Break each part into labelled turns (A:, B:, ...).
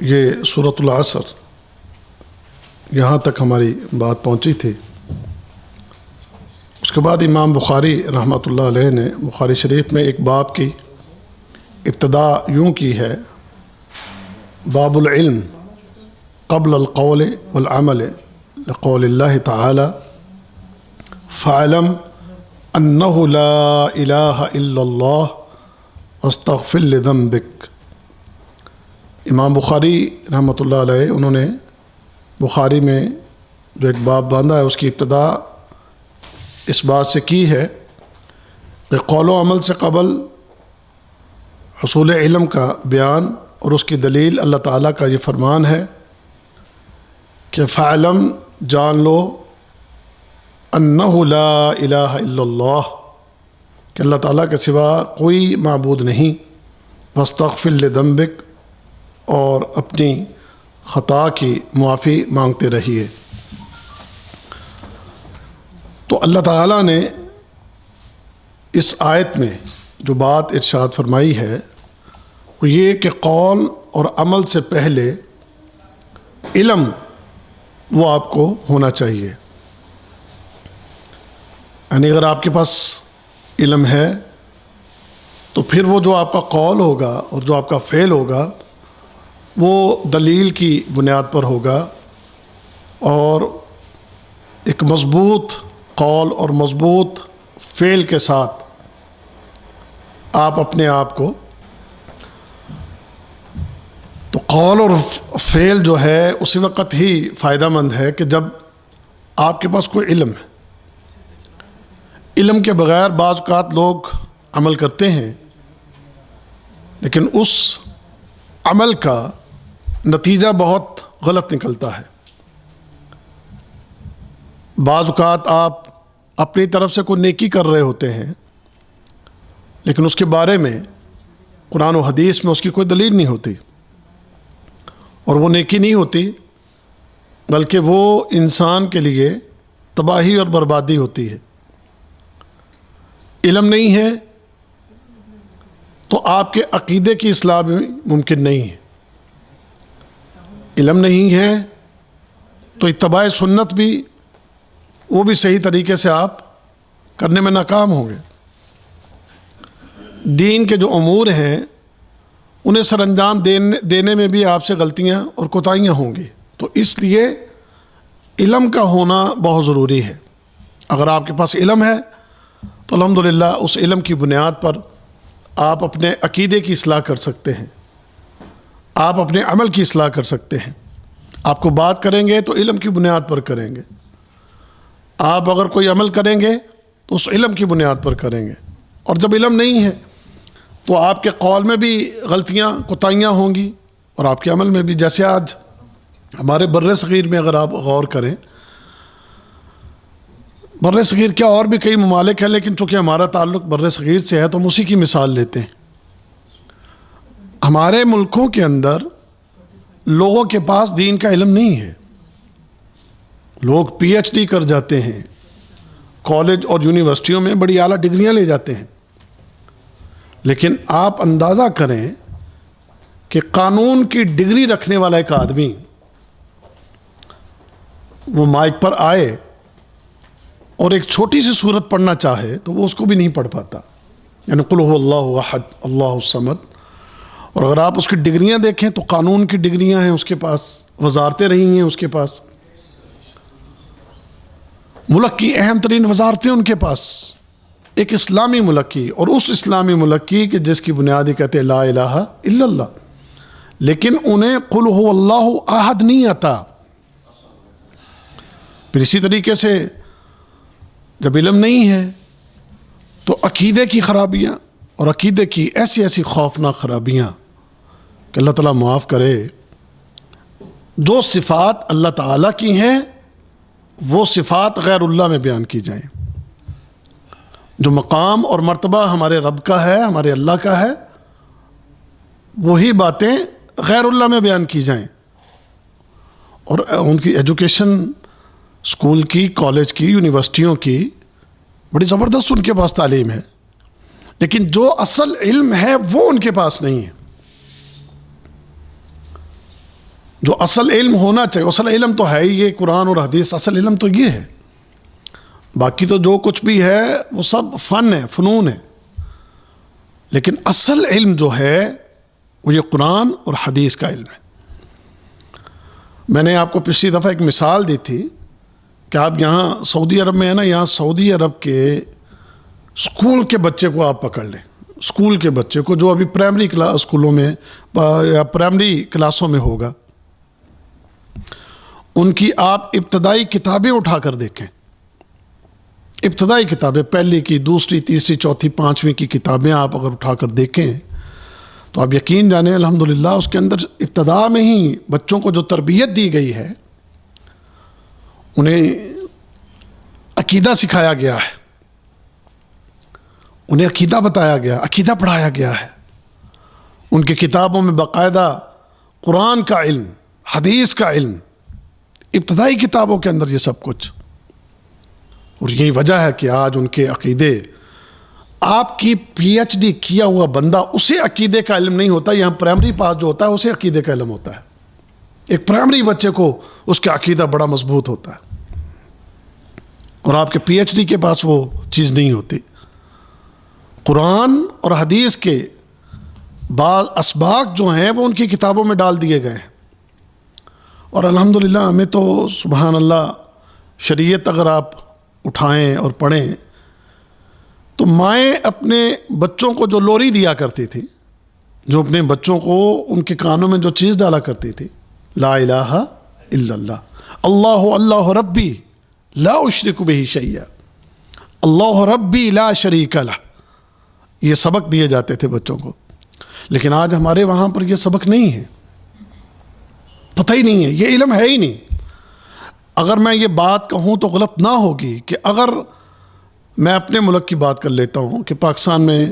A: یہ سورۃ العصر یہاں تک ہماری بات پہنچی تھی۔ اس کے بعد امام بخاری رحمۃ اللہ علیہ نے بخاری شریف میں ایک باب کی ابتدا یوں کی ہے: باب العلم قبل القول والعمل لقول اللہ تعالی فاعلم انہ لا الہ الا اللہ واستغفر لذنبک۔ امام بخاری رحمۃ اللہ علیہ انہوں نے بخاری میں جو ایک باب باندھا ہے اس کی ابتدا اس بات سے کی ہے کہ قول و عمل سے قبل حصول علم کا بیان اور اس کی دلیل اللہ تعالیٰ کا یہ فرمان ہے کہ فاعلم، جان لو، انہ لا الہ الا اللہ، کہ اللہ تعالیٰ کے سوا کوئی معبود نہیں، واستغفر لذنبک، اور اپنی خطا کی معافی مانگتے رہیے۔ تو اللہ تعالیٰ نے اس آیت میں جو بات ارشاد فرمائی ہے وہ یہ کہ قول اور عمل سے پہلے علم وہ آپ کو ہونا چاہیے۔ یعنی اگر آپ کے پاس علم ہے تو پھر وہ جو آپ کا قول ہوگا اور جو آپ کا فعل ہوگا وہ دلیل کی بنیاد پر ہوگا، اور ایک مضبوط قول اور مضبوط فعل کے ساتھ آپ اپنے آپ کو، تو قول اور فعل جو ہے اسی وقت ہی فائدہ مند ہے کہ جب آپ کے پاس کوئی علم ہے۔ علم کے بغیر بعض اوقات لوگ عمل کرتے ہیں لیکن اس عمل کا نتیجہ بہت غلط نکلتا ہے۔ بعض اوقات آپ اپنی طرف سے کوئی نیکی کر رہے ہوتے ہیں لیکن اس کے بارے میں قرآن و حدیث میں اس کی کوئی دلیل نہیں ہوتی، اور وہ نیکی نہیں ہوتی بلکہ وہ انسان کے لیے تباہی اور بربادی ہوتی ہے۔ علم نہیں ہے تو آپ کے عقیدے کی اصلاح بھی ممکن نہیں ہے۔ علم نہیں ہے تو اتباع سنت بھی وہ بھی صحیح طریقے سے آپ کرنے میں ناکام ہوں گے۔ دین کے جو امور ہیں انہیں سر انجام دینے میں بھی آپ سے غلطیاں اور کوتاہیاں ہوں گی۔ تو اس لیے علم کا ہونا بہت ضروری ہے۔ اگر آپ کے پاس علم ہے تو الحمدللہ اس علم کی بنیاد پر آپ اپنے عقیدے کی اصلاح کر سکتے ہیں، آپ اپنے عمل کی اصلاح کر سکتے ہیں۔ آپ کو بات کریں گے تو علم کی بنیاد پر کریں گے، آپ اگر کوئی عمل کریں گے تو اس علم کی بنیاد پر کریں گے، اور جب علم نہیں ہے تو آپ کے قول میں بھی غلطیاں کوتاہیاں ہوں گی اور آپ کے عمل میں بھی۔ جیسے آج ہمارے بر صغیر میں اگر آپ غور کریں، بر صغیر کیا اور بھی کئی ممالک ہیں لیکن چونکہ ہمارا تعلق بر صغیر سے ہے تو ہم اسی کی مثال لیتے ہیں۔ ہمارے ملکوں کے اندر لوگوں کے پاس دین کا علم نہیں ہے، لوگ پی ایچ ڈی کر جاتے ہیں، کالج اور یونیورسٹیوں میں بڑی اعلیٰ ڈگریاں لے جاتے ہیں، لیکن آپ اندازہ کریں کہ قانون کی ڈگری رکھنے والا ایک آدمی وہ مائک پر آئے اور ایک چھوٹی سی سورت پڑھنا چاہے تو وہ اس کو بھی نہیں پڑھ پاتا، یعنی قل هو اللہ احد اللہ الصمد۔ اور اگر آپ اس کی ڈگریاں دیکھیں تو قانون کی ڈگریاں ہیں اس کے پاس، وزارتیں رہی ہیں اس کے پاس، ملک کی اہم ترین وزارتیں ان کے پاس، ایک اسلامی ملک کی، اور اس اسلامی ملک کی کہ جس کی بنیادی کہتے ہیں لا الہ الا اللہ، لیکن انہیں قل هو اللہ احد نہیں آتا۔ پھر اسی طریقے سے جب علم نہیں ہے تو عقیدے کی خرابیاں اور عقیدے کی ایسی ایسی خوفناک خرابیاں کہ اللہ تعالیٰ معاف کرے، جو صفات اللہ تعالیٰ کی ہیں وہ صفات غیر اللہ میں بیان کی جائیں، جو مقام اور مرتبہ ہمارے رب کا ہے، ہمارے اللہ کا ہے، وہی باتیں غیر اللہ میں بیان کی جائیں۔ اور ان کی ایجوکیشن اسکول کی، کالج کی، یونیورسٹیوں کی بڑی زبردست ان کے پاس تعلیم ہے، لیکن جو اصل علم ہے وہ ان کے پاس نہیں ہے۔ جو اصل علم ہونا چاہیے، اصل علم تو ہے ہی یہ قرآن اور حدیث، اصل علم تو یہ ہے، باقی تو جو کچھ بھی ہے وہ سب فن ہے، فنون ہے، لیکن اصل علم جو ہے وہ یہ قرآن اور حدیث کا علم ہے۔ میں نے آپ کو پچھلی دفعہ ایک مثال دی تھی کہ آپ یہاں سعودی عرب میں ہے نا، یہاں سعودی عرب کے اسکول کے بچے کو آپ پکڑ لیں، اسکول کے بچے کو جو ابھی پرائمری اسکولوں میں یا پرائمری کلاسوں میں ہوگا، ان کی آپ ابتدائی کتابیں اٹھا کر دیکھیں، ابتدائی کتابیں، پہلی کی، دوسری، تیسری، چوتھی، پانچویں کی کتابیں آپ اگر اٹھا کر دیکھیں تو آپ یقین جانیں الحمدللہ اس کے اندر ابتدا میں ہی بچوں کو جو تربیت دی گئی ہے، انہیں عقیدہ سکھایا گیا ہے، انہیں عقیدہ بتایا گیا، عقیدہ پڑھایا گیا ہے، ان کی کتابوں میں باقاعدہ قرآن کا علم، حدیث کا علم، ابتدائی کتابوں کے اندر یہ سب کچھ، اور یہی وجہ ہے کہ آج ان کے عقیدے، آپ کی پی ایچ ڈی کیا ہوا بندہ اسے عقیدے کا علم نہیں ہوتا، یہاں پرائمری پاس جو ہوتا ہے اسے عقیدے کا علم ہوتا ہے، ایک پرائمری بچے کو اس کا عقیدہ بڑا مضبوط ہوتا ہے، اور آپ کے پی ایچ ڈی کے پاس وہ چیز نہیں ہوتی۔ قرآن اور حدیث کے بعض اسباق جو ہیں وہ ان کی کتابوں میں ڈال دیے گئے ہیں، اور الحمدللہ ہمیں تو سبحان اللہ شریعت اگر آپ اٹھائیں اور پڑھیں تو مائیں اپنے بچوں کو جو لوری دیا کرتی تھی، جو اپنے بچوں کو ان کے کانوں میں جو چیز ڈالا کرتی تھی، لا الہ الا اللہ، اللہ اللہ ربی لا اشرک بہ شیئا، اللہ ربی لا شریک لہ، یہ سبق دیے جاتے تھے بچوں کو، لیکن آج ہمارے وہاں پر یہ سبق نہیں ہے، پتہ ہی نہیں ہے، یہ علم ہے ہی نہیں۔ اگر میں یہ بات کہوں تو غلط نہ ہوگی کہ اگر میں اپنے ملک کی بات کر لیتا ہوں کہ پاکستان میں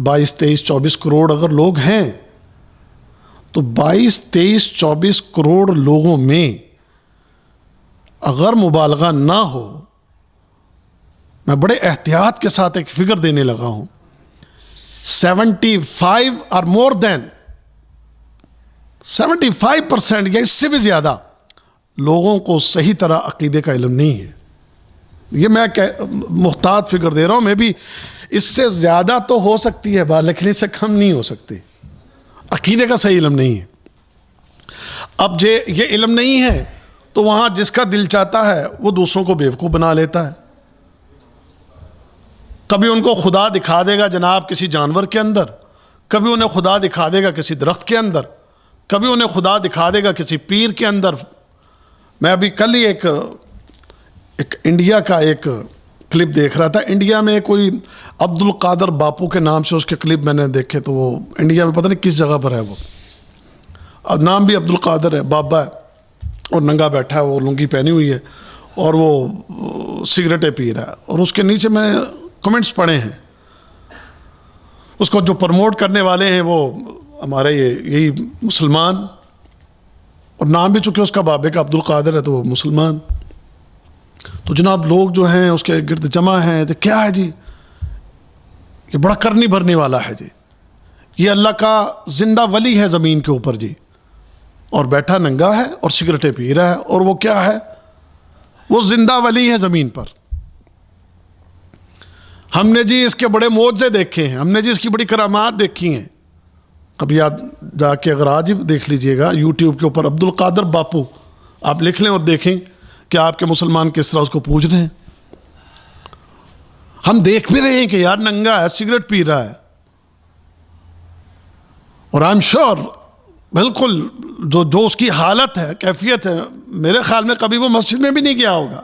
A: 22، 23، 24 کروڑ اگر لوگ ہیں تو 22، 23، 24 کروڑ لوگوں میں اگر مبالغہ نہ ہو، میں بڑے احتیاط کے ساتھ ایک فگر دینے لگا ہوں، 75 اور مور دین 75% یا اس سے بھی زیادہ لوگوں کو صحیح طرح عقیدے کا علم نہیں ہے۔ یہ میں محتاط فگر دے رہا ہوں، میں بھی اس سے زیادہ تو ہو سکتی ہے بات، لیکن اس سے کم نہیں ہو سکتی، عقیدے کا صحیح علم نہیں ہے۔ اب یہ علم نہیں ہے تو وہاں جس کا دل چاہتا ہے وہ دوسروں کو بیوقوف بنا لیتا ہے، کبھی ان کو خدا دکھا دے گا جناب کسی جانور کے اندر، کبھی انہیں خدا دکھا دے گا کسی درخت کے اندر، کبھی انہیں خدا دکھا دے گا کسی پیر کے اندر۔ میں ابھی کل ہی ایک انڈیا کا ایک کلپ دیکھ رہا تھا، انڈیا میں کوئی عبد القادر باپو کے نام سے اس کے کلپ میں نے دیکھے، تو وہ انڈیا میں پتہ نہیں کس جگہ پر ہے، وہ اب نام بھی عبد القادر ہے، بابا ہے، اور ننگا بیٹھا ہے، وہ لنگی پہنی ہوئی ہے، اور وہ سگریٹیں پی رہا ہے، اور اس کے نیچے میں نے کمنٹس پڑھے ہیں، اس کو جو پروموٹ کرنے والے ہیں وہ ہمارے یہی مسلمان، اور نام بھی چونکہ اس کا بابے کا عبد القادر ہے تو وہ مسلمان، تو جناب لوگ جو ہیں اس کے گرد جمع ہیں، تو کیا ہے جی، یہ بڑا کرنی بھرنے والا ہے جی، یہ اللہ کا زندہ ولی ہے زمین کے اوپر جی، اور بیٹھا ننگا ہے اور سگریٹیں پی رہا ہے، اور وہ کیا ہے، وہ زندہ ولی ہے زمین پر۔ ہم نے جی اس کے بڑے معجزے دیکھے ہیں، ہم نے جی اس کی بڑی کرامات دیکھی ہیں، کبھی آپ جا کے اگر آج ہی دیکھ لیجئے گا یوٹیوب کے اوپر عبد القادر باپو آپ لکھ لیں اور دیکھیں کہ آپ کے مسلمان کس طرح اس کو پوچھ رہے ہیں۔ ہم دیکھ بھی رہے ہیں کہ یار ننگا ہے، سگریٹ پی رہا ہے، اور آئی ایم شور بالکل جو اس کی حالت ہے، کیفیت ہے، میرے خیال میں کبھی وہ مسجد میں بھی نہیں گیا ہوگا،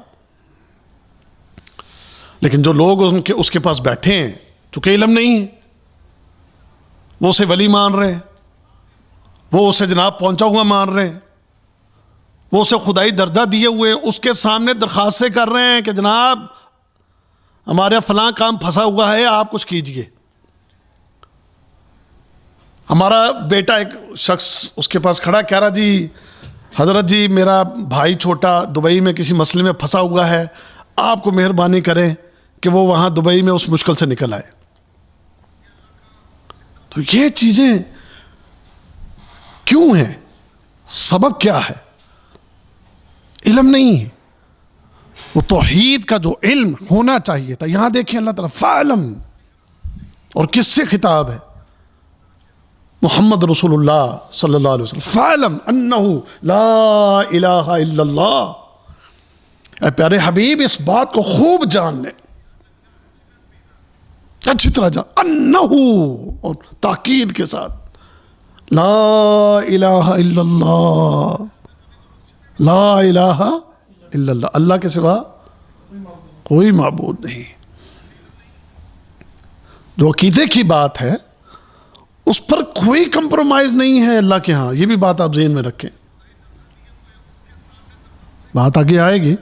A: لیکن جو لوگ اس کے پاس بیٹھے ہیں چونکہ علم نہیں ہے، وہ اسے ولی مان رہے ہیں، وہ اسے جناب پہنچا ہوا مان رہے ہیں، وہ اسے خدائی درجہ دیے ہوئے ہیں، اس کے سامنے درخواستیں کر رہے ہیں کہ جناب ہمارے فلاں کام پھنسا ہوا ہے، آپ کچھ کیجئے۔ ہمارا بیٹا ایک شخص اس کے پاس کھڑا کہہ رہا جی حضرت جی میرا بھائی چھوٹا دبئی میں کسی مسئلے میں پھنسا ہوا ہے، آپ کو مہربانی کریں کہ وہ وہاں دبئی میں اس مشکل سے نکل آئے۔ تو یہ چیزیں کیوں ہیں؟ سبب کیا ہے؟ علم نہیں ہے، وہ توحید کا جو علم ہونا چاہیے تھا۔ یہاں دیکھیں اللہ تعالیٰ فَعْلَمْ، اور کس سے خطاب ہے؟ محمد رسول اللہ صلی اللہ علیہ وسلم، فَعْلَمْ أَنَّهُ لَا إِلَهَ إِلَّا اللَّهُ، اے پیارے حبیب اس بات کو خوب جان لیں، اچھی طرح جان، انہو، اور تاکید کے ساتھ، لا الہ الا اللہ، لا الہ الا اللہ، اللہ کے سوا کوئی معبود نہیں۔ جو عقیدے کی بات ہے اس پر کوئی کمپرومائز نہیں ہے اللہ کے ہاں، یہ بھی بات آپ ذہن میں رکھیں، بات آگے آئے گی۔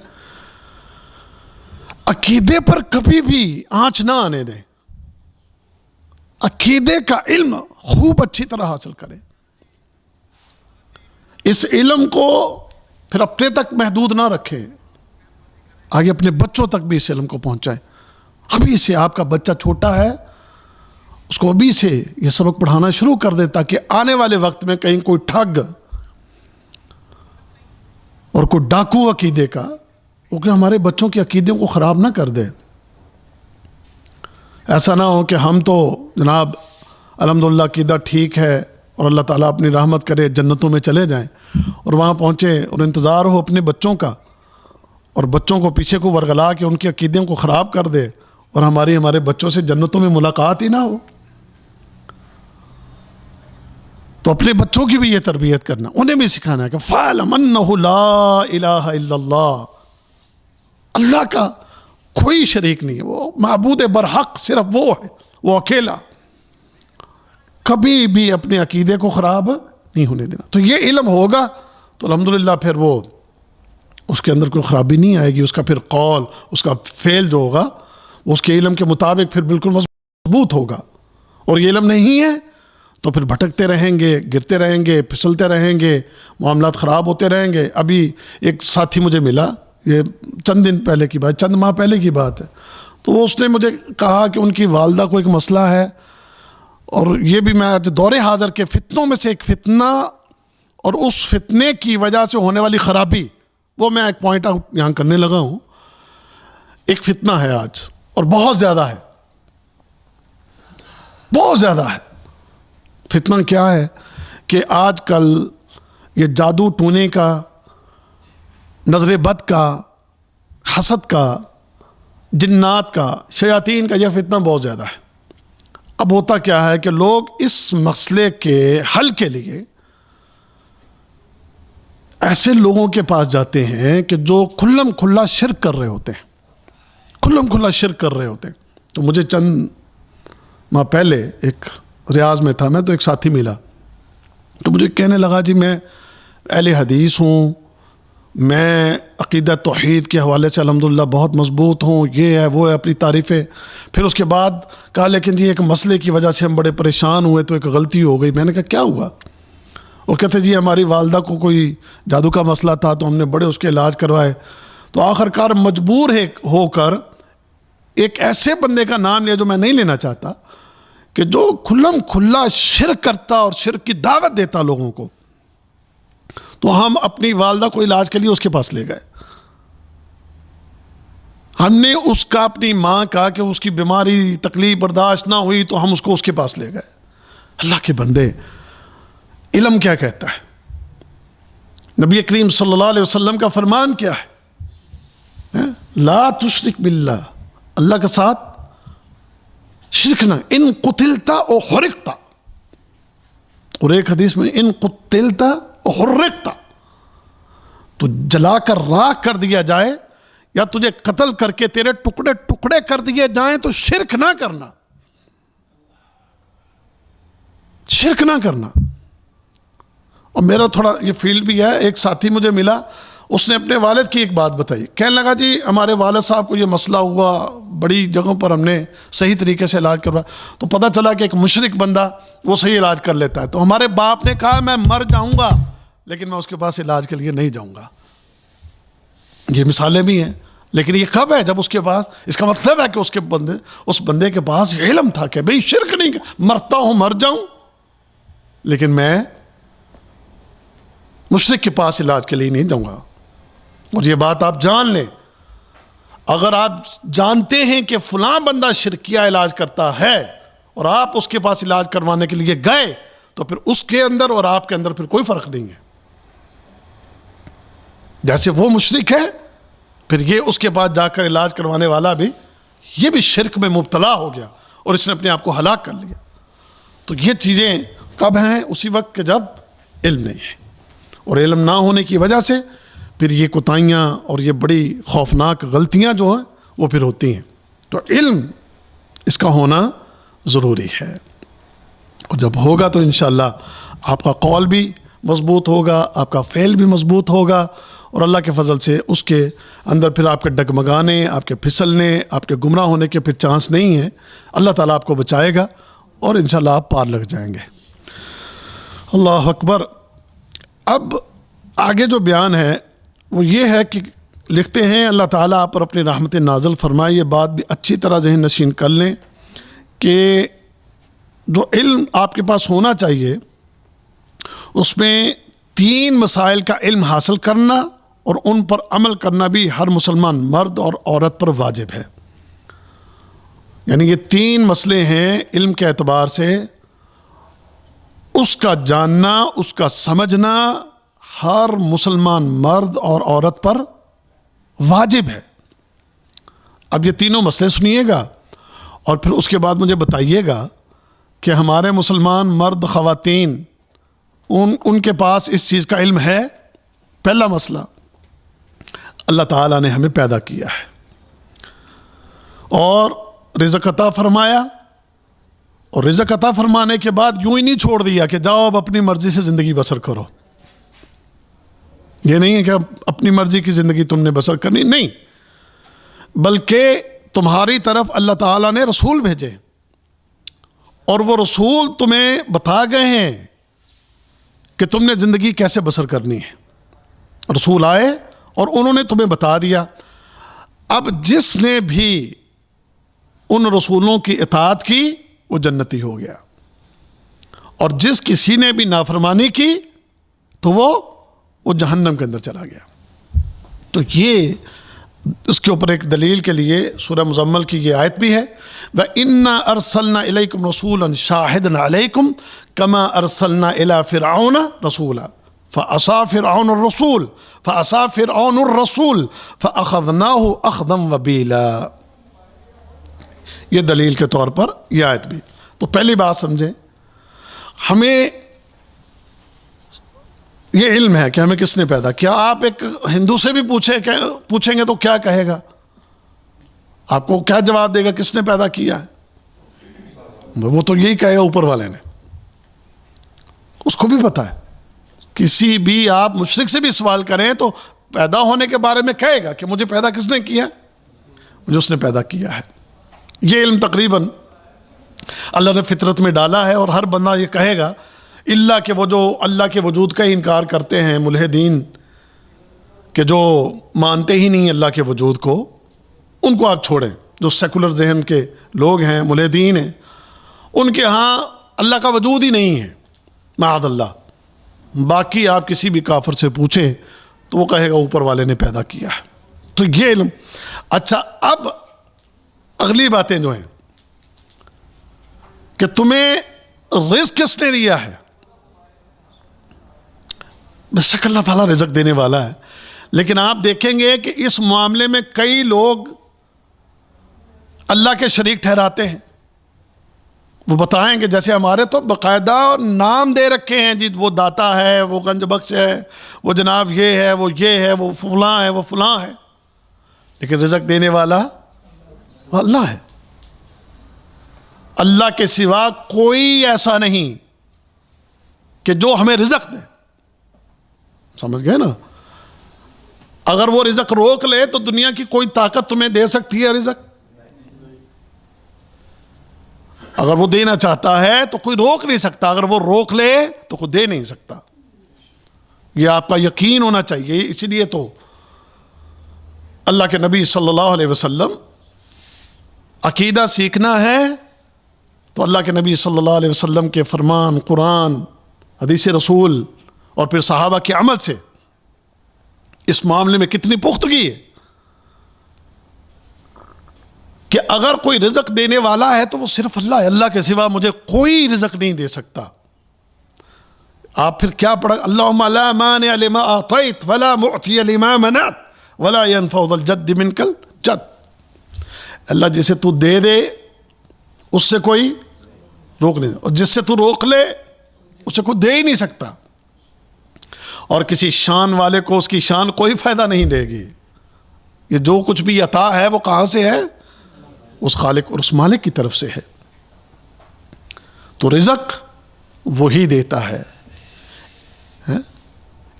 A: عقیدے پر کبھی بھی آنچ نہ آنے دیں، عقیدے کا علم خوب اچھی طرح حاصل کریں، اس علم کو پھر اپنے تک محدود نہ رکھیں، آگے اپنے بچوں تک بھی اس علم کو پہنچائیں۔ ابھی سے آپ کا بچہ چھوٹا ہے، اس کو ابھی سے یہ سبق پڑھانا شروع کر دے تاکہ آنے والے وقت میں کہیں کوئی ٹھگ اور کوئی ڈاکو عقیدے کا وہ کہ ہمارے بچوں کے عقیدوں کو خراب نہ کر دے۔ ایسا نہ ہو کہ ہم تو جناب الحمدللہ عقیدہ ٹھیک ہے اور اللہ تعالیٰ اپنی رحمت کرے جنتوں میں چلے جائیں، اور وہاں پہنچے اور انتظار ہو اپنے بچوں کا، اور بچوں کو پیچھے کو ورگلا کے ان کے عقیدوں کو خراب کر دے، اور ہمارے بچوں سے جنتوں میں ملاقات ہی نہ ہو۔ تو اپنے بچوں کی بھی یہ تربیت کرنا، انہیں بھی سکھانا ہے کہ فَعْلَمْ أَنَّهُ لَا إِلَهَ إِلَّا اللَّهُ، اللہ کا کوئی شریک نہیں ہے، وہ معبود برحق صرف وہ ہے، وہ اکیلا، کبھی بھی اپنے عقیدے کو خراب نہیں ہونے دینا۔ تو یہ علم ہوگا تو الحمدللہ پھر وہ اس کے اندر کوئی خرابی نہیں آئے گی، اس کا پھر قول، اس کا فعل جو ہوگا اس کے علم کے مطابق پھر بالکل مضبوط ہوگا۔ اور یہ علم نہیں ہے تو پھر بھٹکتے رہیں گے، گرتے رہیں گے، پھسلتے رہیں گے، معاملات خراب ہوتے رہیں گے۔ ابھی ایک ساتھی مجھے ملا، یہ چند دن پہلے کی بات، چند ماہ پہلے کی بات ہے، تو وہ اس نے مجھے کہا کہ ان کی والدہ کو ایک مسئلہ ہے، اور یہ بھی میں آج دور حاضر کے فتنوں میں سے ایک فتنہ، اور اس فتنے کی وجہ سے ہونے والی خرابی، وہ میں ایک پوائنٹ آؤٹ یہاں کرنے لگا ہوں۔ ایک فتنہ ہے آج، اور بہت زیادہ ہے، بہت زیادہ ہے۔ فتنہ کیا ہے کہ آج کل یہ جادو ٹونے کا، نظر بد کا، حسد کا، جنات کا، شیاطین کا، یہ فتنہ بہت زیادہ ہے۔ اب ہوتا کیا ہے کہ لوگ اس مسئلے کے حل کے لیے ایسے لوگوں کے پاس جاتے ہیں کہ جو کھلم کھلا شرک کر رہے ہوتے ہیں، کھلم کھلا شرک کر رہے ہوتے ہیں۔ تو مجھے چند ماہ پہلے ایک ریاض میں تھا میں، تو ایک ساتھی ملا، تو مجھے کہنے لگا جی میں اہل حدیث ہوں، میں عقیدہ توحید کے حوالے سے الحمدللہ بہت مضبوط ہوں، یہ ہے وہ ہے، اپنی تعریفیں۔ پھر اس کے بعد کہا لیکن جی ایک مسئلے کی وجہ سے ہم بڑے پریشان ہوئے، تو ایک غلطی ہو گئی۔ میں نے کہا کیا ہوا؟ وہ کہتے جی ہماری والدہ کو کوئی جادو کا مسئلہ تھا، تو ہم نے بڑے اس کے علاج کروائے، تو آخر کار مجبور ہو کر ایک ایسے بندے کا نام لیا جو میں نہیں لینا چاہتا، کہ جو کھلم کھلا شرک کرتا اور شرک کی دعوت دیتا لوگوں کو، تو ہم اپنی والدہ کو علاج کے لیے اس کے پاس لے گئے۔ ہم نے اس کا، اپنی ماں کا، کہ اس کی بیماری تکلیف برداشت نہ ہوئی تو ہم اس کو اس کے پاس لے گئے۔ اللہ کے بندے، علم کیا کہتا ہے؟ نبی کریم صلی اللہ علیہ وسلم کا فرمان کیا ہے؟ لا تشرک باللہ، اللہ کے ساتھ شرک نہ، ان قتلتا او حرقتا، اور ایک حدیث میں ان قتلتا او حرقتا، تو جلا کر راکھ کر دیا جائے یا تجھے قتل کر کے تیرے ٹکڑے ٹکڑے کر دیے جائیں تو شرک نہ کرنا، شرک نہ کرنا۔ اور میرا تھوڑا یہ فیلڈ بھی ہے، ایک ساتھی مجھے ملا، اس نے اپنے والد کی ایک بات بتائی، کہنے لگا جی ہمارے والد صاحب کو یہ مسئلہ ہوا، بڑی جگہوں پر ہم نے صحیح طریقے سے علاج کروایا، تو پتہ چلا کہ ایک مشرک بندہ وہ صحیح علاج کر لیتا ہے، تو ہمارے باپ نے کہا میں مر جاؤں گا لیکن میں اس کے پاس علاج کے لیے نہیں جاؤں گا۔ یہ مثالیں بھی ہیں، لیکن یہ کب ہے؟ جب اس کے پاس، اس کا مطلب ہے کہ اس بندے کے پاس علم تھا کہ بھئی شرک نہیں، مرتا ہوں مر جاؤں لیکن میں مشرک کے پاس علاج کے لیے نہیں جاؤں گا. اور یہ بات آپ جان لیں، اگر آپ جانتے ہیں کہ فلاں بندہ شرکیہ علاج کرتا ہے اور آپ اس کے پاس علاج کروانے کے لیے گئے تو پھر اس کے اندر اور آپ کے اندر پھر کوئی فرق نہیں ہے. جیسے وہ مشرک ہے پھر یہ اس کے پاس جا کر علاج کروانے والا بھی یہ بھی شرک میں مبتلا ہو گیا اور اس نے اپنے آپ کو ہلاک کر لیا. تو یہ چیزیں کب ہیں؟ اسی وقت کہ جب علم نہیں ہے، اور علم نہ ہونے کی وجہ سے پھر یہ کوتاہیاں اور یہ بڑی خوفناک غلطیاں جو ہیں وہ پھر ہوتی ہیں. تو علم اس کا ہونا ضروری ہے، اور جب ہوگا تو انشاءاللہ آپ کا قول بھی مضبوط ہوگا، آپ کا فعل بھی مضبوط ہوگا، اور اللہ کے فضل سے اس کے اندر پھر آپ کے ڈگمگانے، آپ کے پھسلنے، آپ کے گمراہ ہونے کے پھر چانس نہیں ہیں. اللہ تعالیٰ آپ کو بچائے گا اور انشاءاللہ آپ پار لگ جائیں گے. اللہ اکبر. اب آگے جو بیان ہے وہ یہ ہے کہ لکھتے ہیں اللہ تعالیٰ آپ پر اپنی رحمت نازل فرمائے. یہ بات بھی اچھی طرح ذہن نشین کر لیں کہ جو علم آپ کے پاس ہونا چاہیے اس میں 3 مسائل کا علم حاصل کرنا اور ان پر عمل کرنا بھی ہر مسلمان مرد اور عورت پر واجب ہے. یعنی یہ 3 مسئلے ہیں علم کے اعتبار سے، اس کا جاننا، اس کا سمجھنا ہر مسلمان مرد اور عورت پر واجب ہے. اب یہ تینوں مسئلے سنیے گا اور پھر اس کے بعد مجھے بتائیے گا کہ ہمارے مسلمان مرد خواتین ان کے پاس اس چیز کا علم ہے. پہلا مسئلہ، اللہ تعالیٰ نے ہمیں پیدا کیا ہے اور رزق عطا فرمایا، اور رزق عطا فرمانے کے بعد یوں ہی نہیں چھوڑ دیا کہ جاؤ اب اپنی مرضی سے زندگی بسر کرو. یہ نہیں ہے کہ اپنی مرضی کی زندگی تم نے بسر کرنی، نہیں، بلکہ تمہاری طرف اللہ تعالیٰ نے رسول بھیجے اور وہ رسول تمہیں بتا گئے ہیں کہ تم نے زندگی کیسے بسر کرنی ہے. رسول آئے اور انہوں نے تمہیں بتا دیا. اب جس نے بھی ان رسولوں کی اطاعت کی وہ جنتی ہو گیا، اور جس کسی نے بھی نافرمانی کی تو وہ جہنم کے اندر چلا گیا. تو یہ اس کے اوپر ایک دلیل کے لیے سورہ مزمل کی یہ آیت بھی ہے، وَإِنَّا أَرْسَلْنَا إِلَيْكُمْ رَسُولًا شَاهِدًا عَلَيْكُمْ كَمَا أَرْسَلْنَا إِلَى فِرْعَوْنَ رَسُولًا فَعَصَىٰ فِرْعَوْنُ الرَّسُولَ فَعَصَىٰ فِرْعَوْنُ الرَّسُولَ فَأَخَذْنَاهُ أَخْذًا وَبِيلًا. یہ دلیل کے طور پر یہ آیت بھی. تو پہلی بات سمجھیں، ہمیں یہ علم ہے کہ ہمیں کس نے پیدا کیا. آپ ایک ہندو سے بھی پوچھیں گے تو کیا کہے گا؟ آپ کو کیا جواب دے گا کس نے پیدا کیا ہے؟ وہ تو یہی کہے گا اوپر والے نے. اس کو بھی پتا ہے. کسی بھی آپ مشرک سے بھی سوال کریں تو پیدا ہونے کے بارے میں کہے گا کہ مجھے پیدا کس نے کیا؟ مجھے اس نے پیدا کیا ہے. یہ علم تقریباً اللہ نے فطرت میں ڈالا ہے، اور ہر بندہ یہ کہے گا اللہ کہ وہ جو اللہ کے وجود کا ہی انکار کرتے ہیں ملحدین، کہ جو مانتے ہی نہیں اللہ کے وجود کو، ان کو آپ چھوڑیں. جو سیکولر ذہن کے لوگ ہیں، ملحدین ہیں، ان کے ہاں اللہ کا وجود ہی نہیں ہے معاذ اللہ. باقی آپ کسی بھی کافر سے پوچھیں تو وہ کہے گا اوپر والے نے پیدا کیا ہے. تو یہ علم. اچھا، اب اگلی باتیں جو ہیں کہ تمہیں رزق کس نے دیا ہے؟ بے شک اللہ تعالیٰ رزق دینے والا ہے، لیکن آپ دیکھیں گے کہ اس معاملے میں کئی لوگ اللہ کے شریک ٹھہراتے ہیں. وہ بتائیں گے جیسے ہمارے تو باقاعدہ نام دے رکھے ہیں، جی وہ داتا ہے، وہ گنج بخش ہے، وہ جناب یہ ہے، وہ یہ ہے، وہ فلاں ہے، وہ فلاں ہے، لیکن رزق دینے والا اللہ ہے. اللہ کے سوا کوئی ایسا نہیں کہ جو ہمیں رزق دے. سمجھ گئے نا؟ اگر وہ رزق روک لے تو دنیا کی کوئی طاقت تمہیں دے سکتی ہے رزق؟ اگر وہ دینا چاہتا ہے تو کوئی روک نہیں سکتا، اگر وہ روک لے تو کوئی دے نہیں سکتا. یہ آپ کا یقین ہونا چاہیے. اسی لیے تو اللہ کے نبی صلی اللہ علیہ وسلم، عقیدہ سیکھنا ہے تو اللہ کے نبی صلی اللہ علیہ وسلم کے فرمان، قرآن، حدیث رسول اور پھر صحابہ کے عمل سے اس معاملے میں کتنی پختگی ہے کہ اگر کوئی رزق دینے والا ہے تو وہ صرف اللہ ہے، اللہ کے سوا مجھے کوئی رزق نہیں دے سکتا. آپ پھر کیا پڑھا؟ اللہم لا مانع لما اعطیت ولا معطی لما منعت ولا ينفع ذا الجد منک الجد. اللہ جسے تو دے دے اس سے کوئی روک نہیں، اور جس سے تو روک لے اسے کوئی دے ہی نہیں سکتا، اور کسی شان والے کو اس کی شان کوئی فائدہ نہیں دے گی. یہ جو کچھ بھی عطا ہے وہ کہاں سے ہے؟ اس خالق اور اس مالک کی طرف سے ہے. تو رزق وہی دیتا ہے.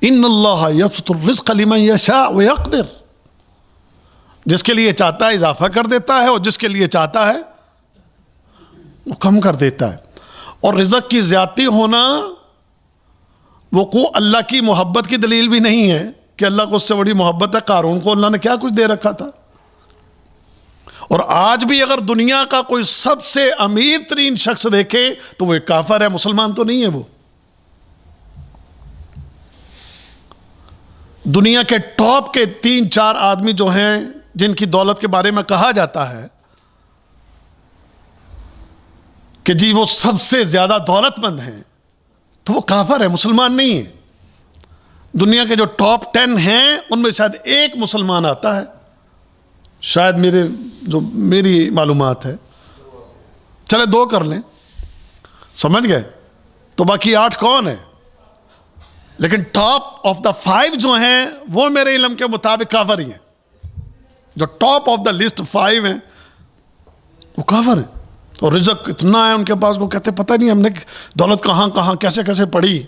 A: ان اللہ یبسط الرزق لمن یشاء ویقدر. جس کے لیے چاہتا ہے اضافہ کر دیتا ہے، اور جس کے لیے چاہتا ہے وہ کم کر دیتا ہے. اور رزق کی زیادتی ہونا وقوع اللہ کی محبت کی دلیل بھی نہیں ہے کہ اللہ کو اس سے بڑی محبت ہے. قارون کو اللہ نے کیا کچھ دے رکھا تھا. اور آج بھی اگر دنیا کا کوئی سب سے امیر ترین شخص دیکھے تو وہ ایک کافر ہے، مسلمان تو نہیں ہے. وہ دنیا کے ٹاپ کے 3-4 آدمی جو ہیں جن کی دولت کے بارے میں کہا جاتا ہے کہ جی وہ سب سے زیادہ دولت مند ہیں، تو وہ کافر ہے، مسلمان نہیں ہے. دنیا کے جو ٹاپ 10 ہیں ان میں شاید ایک مسلمان آتا ہے، شاید میری معلومات ہے. چلے 2 کر لیں، سمجھ گئے؟ تو باقی 8 کون ہے؟ لیکن ٹاپ آف دا 5 جو ہیں وہ میرے علم کے مطابق کافر ہی ہیں. جو ٹاپ آف دا لسٹ 5 ہیں وہ کافر ہیں. اور رزق اتنا ہے ان کے پاس، وہ کہتے پتہ نہیں ہم نے دولت کہاں کہاں کیسے کیسے پڑی.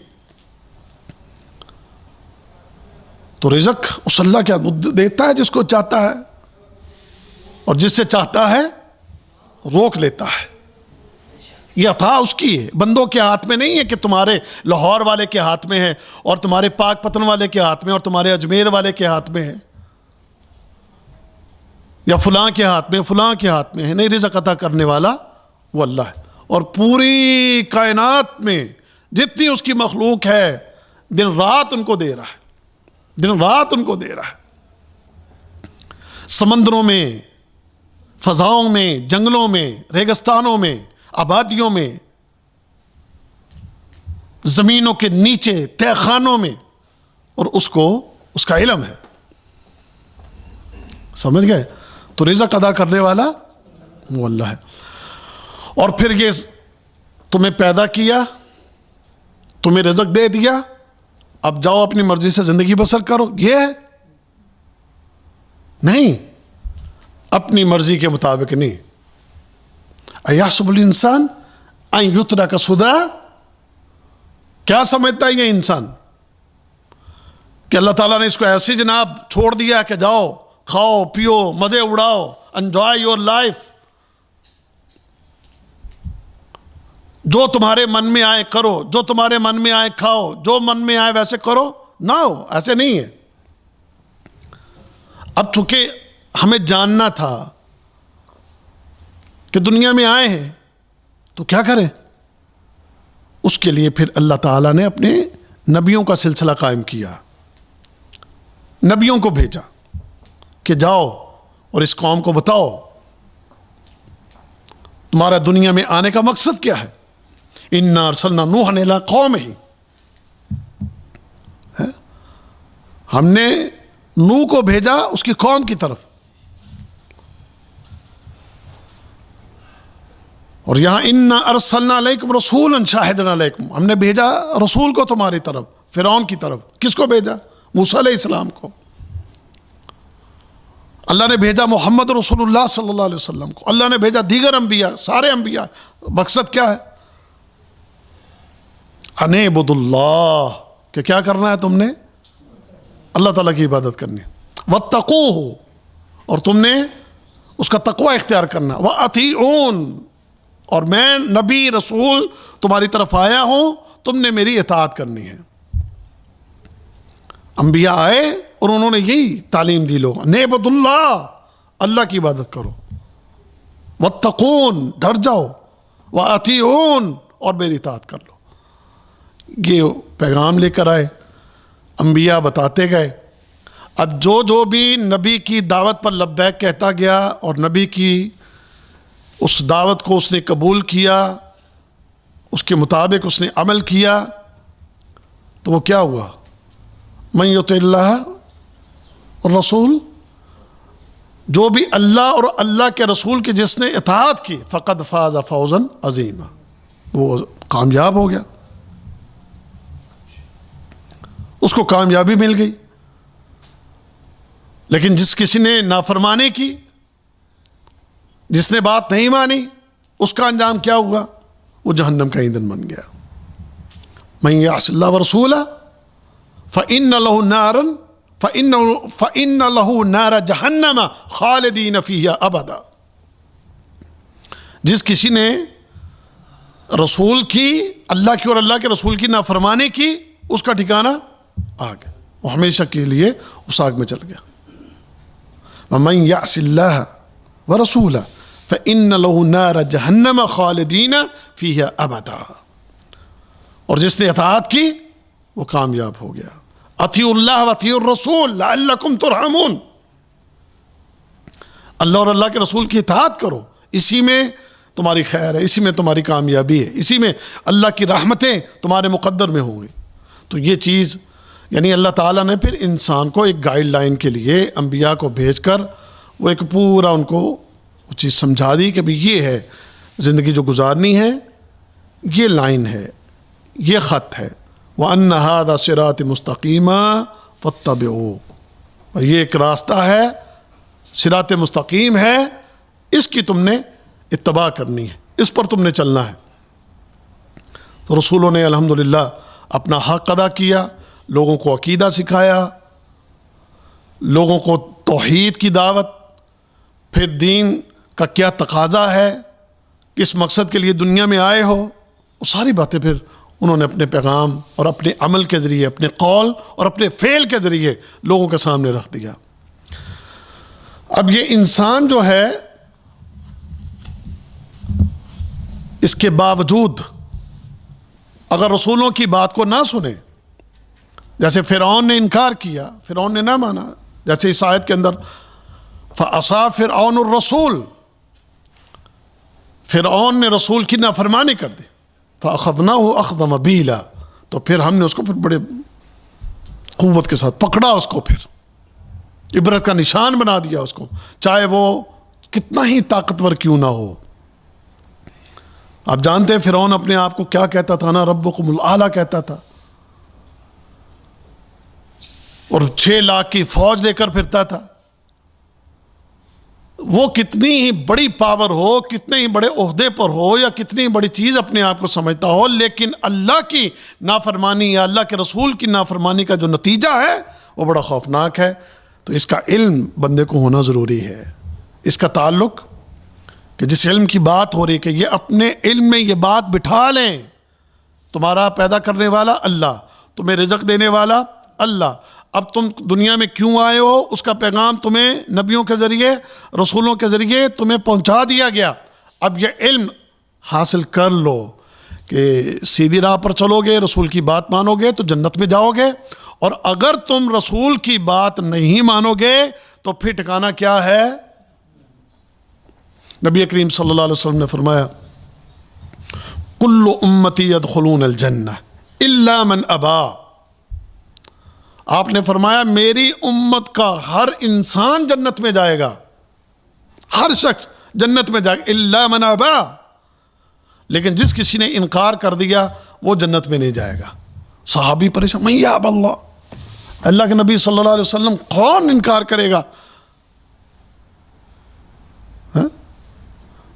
A: تو رزق اس اللہ کیا دیتا ہے جس کو چاہتا ہے، اور جس سے چاہتا ہے روک لیتا ہے. یہ عطا اس کی ہے، بندوں کے ہاتھ میں نہیں ہے کہ تمہارے لاہور والے کے ہاتھ میں ہے، اور تمہارے پاک پتن والے کے ہاتھ میں، اور تمہارے اجمیر والے کے ہاتھ میں ہے، یا فلاں کے ہاتھ میں، فلاں کے ہاتھ میں ہے. نہیں، رزق عطا کرنے والا وہ اللہ ہے. اور پوری کائنات میں جتنی اس کی مخلوق ہے دن رات ان کو دے رہا ہے، دن رات ان کو دے رہا ہے. سمندروں میں، فضاؤں میں، جنگلوں میں، ریگستانوں میں، آبادیوں میں، زمینوں کے نیچے، تہ خانوں میں، اور اس کا علم ہے. سمجھ گئے؟ تو رزق ادا کرنے والا وہ اللہ ہے. اور پھر یہ تمہیں پیدا کیا، تمہیں رزق دے دیا، اب جاؤ اپنی مرضی سے زندگی بسر کرو. یہ ہے نہیں، اپنی مرضی کے مطابق نہیں. ایحسب الانسان ان یترک سدی. کیا سمجھتا ہے یہ انسان کہ اللہ تعالیٰ نے اس کو ایسی جناب چھوڑ دیا کہ جاؤ کھاؤ پیو مزے اڑاؤ، انجوائے یور لائف، جو تمہارے من میں آئے کرو، جو تمہارے من میں آئے کھاؤ، جو من میں آئے ویسے کرو؟ نہ ہو، ایسے نہیں ہے. اب چونکہ ہمیں جاننا تھا کہ دنیا میں آئے ہیں تو کیا کریں، اس کے لیے پھر اللہ تعالیٰ نے اپنے نبیوں کا سلسلہ قائم کیا، نبیوں کو بھیجا کہ جاؤ اور اس قوم کو بتاؤ تمہارا دنیا میں آنے کا مقصد کیا ہے. اِنَّا أَرْسَلْنَا نُوحًا إِلَىٰ قَوْمِهِ. ہم نے نوح کو بھیجا اس کی قوم کی طرف. اور یہاں اِنَّا أَرْسَلْنَا عَلَيْكُمْ رَسُولًا شَاهِدًا عَلَيْكُمْ. ہم نے بھیجا رسول کو تمہاری طرف، فرعون کی طرف. کس کو بھیجا؟ موسیٰ علیہ السلام کو. اللہ نے بھیجا محمد رسول اللہ صلی اللہ علیہ وسلم کو. اللہ نے بھیجا دیگر انبیاء، سارے انبیاء. مقصد کیا ہے؟ ان اعبدوا اللہ، کہ کیا کرنا ہے تم نے؟ اللہ تعالیٰ کی عبادت کرنی. واتقوہ، اور تم نے اس کا تقوی اختیار کرنا. واطیعون، اور میں نبی رسول تمہاری طرف آیا ہوں، تم نے میری اطاعت کرنی ہے. انبیاء آئے اور انہوں نے یہی تعلیم دی لوگوں، نعبد اللہ، اللہ کی عبادت کرو. واتقون، ڈر جاؤ. واطیعون، اور میری اطاعت کر لو. یہ پیغام لے کر آئے. انبیاء بتاتے گئے. اب جو بھی نبی کی دعوت پر لبیک کہتا گیا اور نبی کی اس دعوت کو اس نے قبول کیا، اس کے مطابق اس نے عمل کیا، تو وہ کیا ہوا؟ من یطع اللہ الرسول، جو بھی اللہ اور اللہ کے رسول کی جس نے اطاعت کی، فقد فاز فوزا عظیما، وہ کامیاب ہو گیا، اس کو کامیابی مل گئی. لیکن جس کسی نے نافرمانی کی، جس نے بات نہیں مانی، اس کا انجام کیا ہوا؟ وہ جہنم کا ایندھن بن گیا. من یعص اللہ ورسولہ فإن له نار جہنم خالدین فیہا ابدا. جس کسی نے رسول کی، اللہ کی اور اللہ کے رسول کی نافرمانی کی، اس کا ٹھکانہ آگ، وہ ہمیشہ کے لیے اس آگ میں چل گیا. ومن یعص اللہ ورسولہ فإن له نار جہنم خالدین فیہا ابدا. اور جس نے اطاعت کی وہ کامیاب ہو گیا. اطیعوا اللہ واطیعوا الرسول لعلکم ترحمون. اللہ اور اللہ کے رسول کی اطاعت کرو، اسی میں تمہاری خیر ہے، اسی میں تمہاری کامیابی ہے، اسی میں اللہ کی رحمتیں تمہارے مقدر میں ہوں گی. تو یہ چیز یعنی اللہ تعالیٰ نے پھر انسان کو ایک گائیڈ لائن کے لیے انبیاء کو بھیج کر وہ ایک پورا ان کو وہ چیز سمجھا دی کہ بھی یہ ہے زندگی جو گزارنی ہے، یہ لائن ہے، یہ خط ہے. وَأَنَّ هَذَا صِرَاطِ مُسْتَقِيمًا فَاتَّبِعُوهُ، یہ ایک راستہ ہے، صراط مستقیم ہے، اس کی تم نے اتباع کرنی ہے، اس پر تم نے چلنا ہے. تو رسولوں نے الحمدللہ اپنا حق ادا کیا، لوگوں کو عقیدہ سکھایا، لوگوں کو توحید کی دعوت، پھر دین کا کیا تقاضا ہے، کس مقصد کے لیے دنیا میں آئے ہو، وہ ساری باتیں پھر انہوں نے اپنے پیغام اور اپنے عمل کے ذریعے، اپنے قول اور اپنے فعل کے ذریعے لوگوں کے سامنے رکھ دیا. اب یہ انسان جو ہے، اس کے باوجود اگر رسولوں کی بات کو نہ سنے، جیسے فرعون نے انکار کیا، فرعون نے نہ مانا، جیسے اس آیت کے اندر فَعَصَىٰ فِرْعَوْنُ الرَّسُولَ، فرعون نے رسول کی نافرمانی کر دی، فَأَخَذْنَاهُ أَخْذًا وَبِيلًا، تو پھر ہم نے اس کو پھر بڑے قوت کے ساتھ پکڑا، اس کو پھر عبرت کا نشان بنا دیا اس کو، چاہے وہ کتنا ہی طاقتور کیوں نہ ہو. آپ جانتے ہیں فرعون اپنے آپ کو کیا کہتا تھا نا، ربکم الاعلیٰ کہتا تھا، اور 6 لاکھ کی فوج لے کر پھرتا تھا. وہ کتنی ہی بڑی پاور ہو، کتنے ہی بڑے عہدے پر ہو، یا کتنی بڑی چیز اپنے آپ کو سمجھتا ہو، لیکن اللہ کی نافرمانی یا اللہ کے رسول کی نافرمانی کا جو نتیجہ ہے وہ بڑا خوفناک ہے. تو اس کا علم بندے کو ہونا ضروری ہے. اس کا تعلق کہ جس علم کی بات ہو رہی ہے کہ یہ اپنے علم میں یہ بات بٹھا لیں، تمہارا پیدا کرنے والا اللہ، تمہیں رزق دینے والا اللہ، اب تم دنیا میں کیوں آئے ہو، اس کا پیغام تمہیں نبیوں کے ذریعے، رسولوں کے ذریعے تمہیں پہنچا دیا گیا. اب یہ علم حاصل کر لو کہ سیدھی راہ پر چلو گے، رسول کی بات مانو گے تو جنت میں جاؤ گے، اور اگر تم رسول کی بات نہیں مانو گے تو پھر ٹھکانہ کیا ہے؟ نبی کریم صلی اللہ علیہ وسلم نے فرمایا کل امتی یدخلون الجنہ الا من ابا. آپ نے فرمایا میری امت کا ہر انسان جنت میں جائے گا، ہر شخص جنت میں جائے گا الا من ابا، لیکن جس کسی نے انکار کر دیا وہ جنت میں نہیں جائے گا. صحابی پریشان، من یاب اللہ، اللہ کے نبی صلی اللہ علیہ وسلم کون انکار کرے گا؟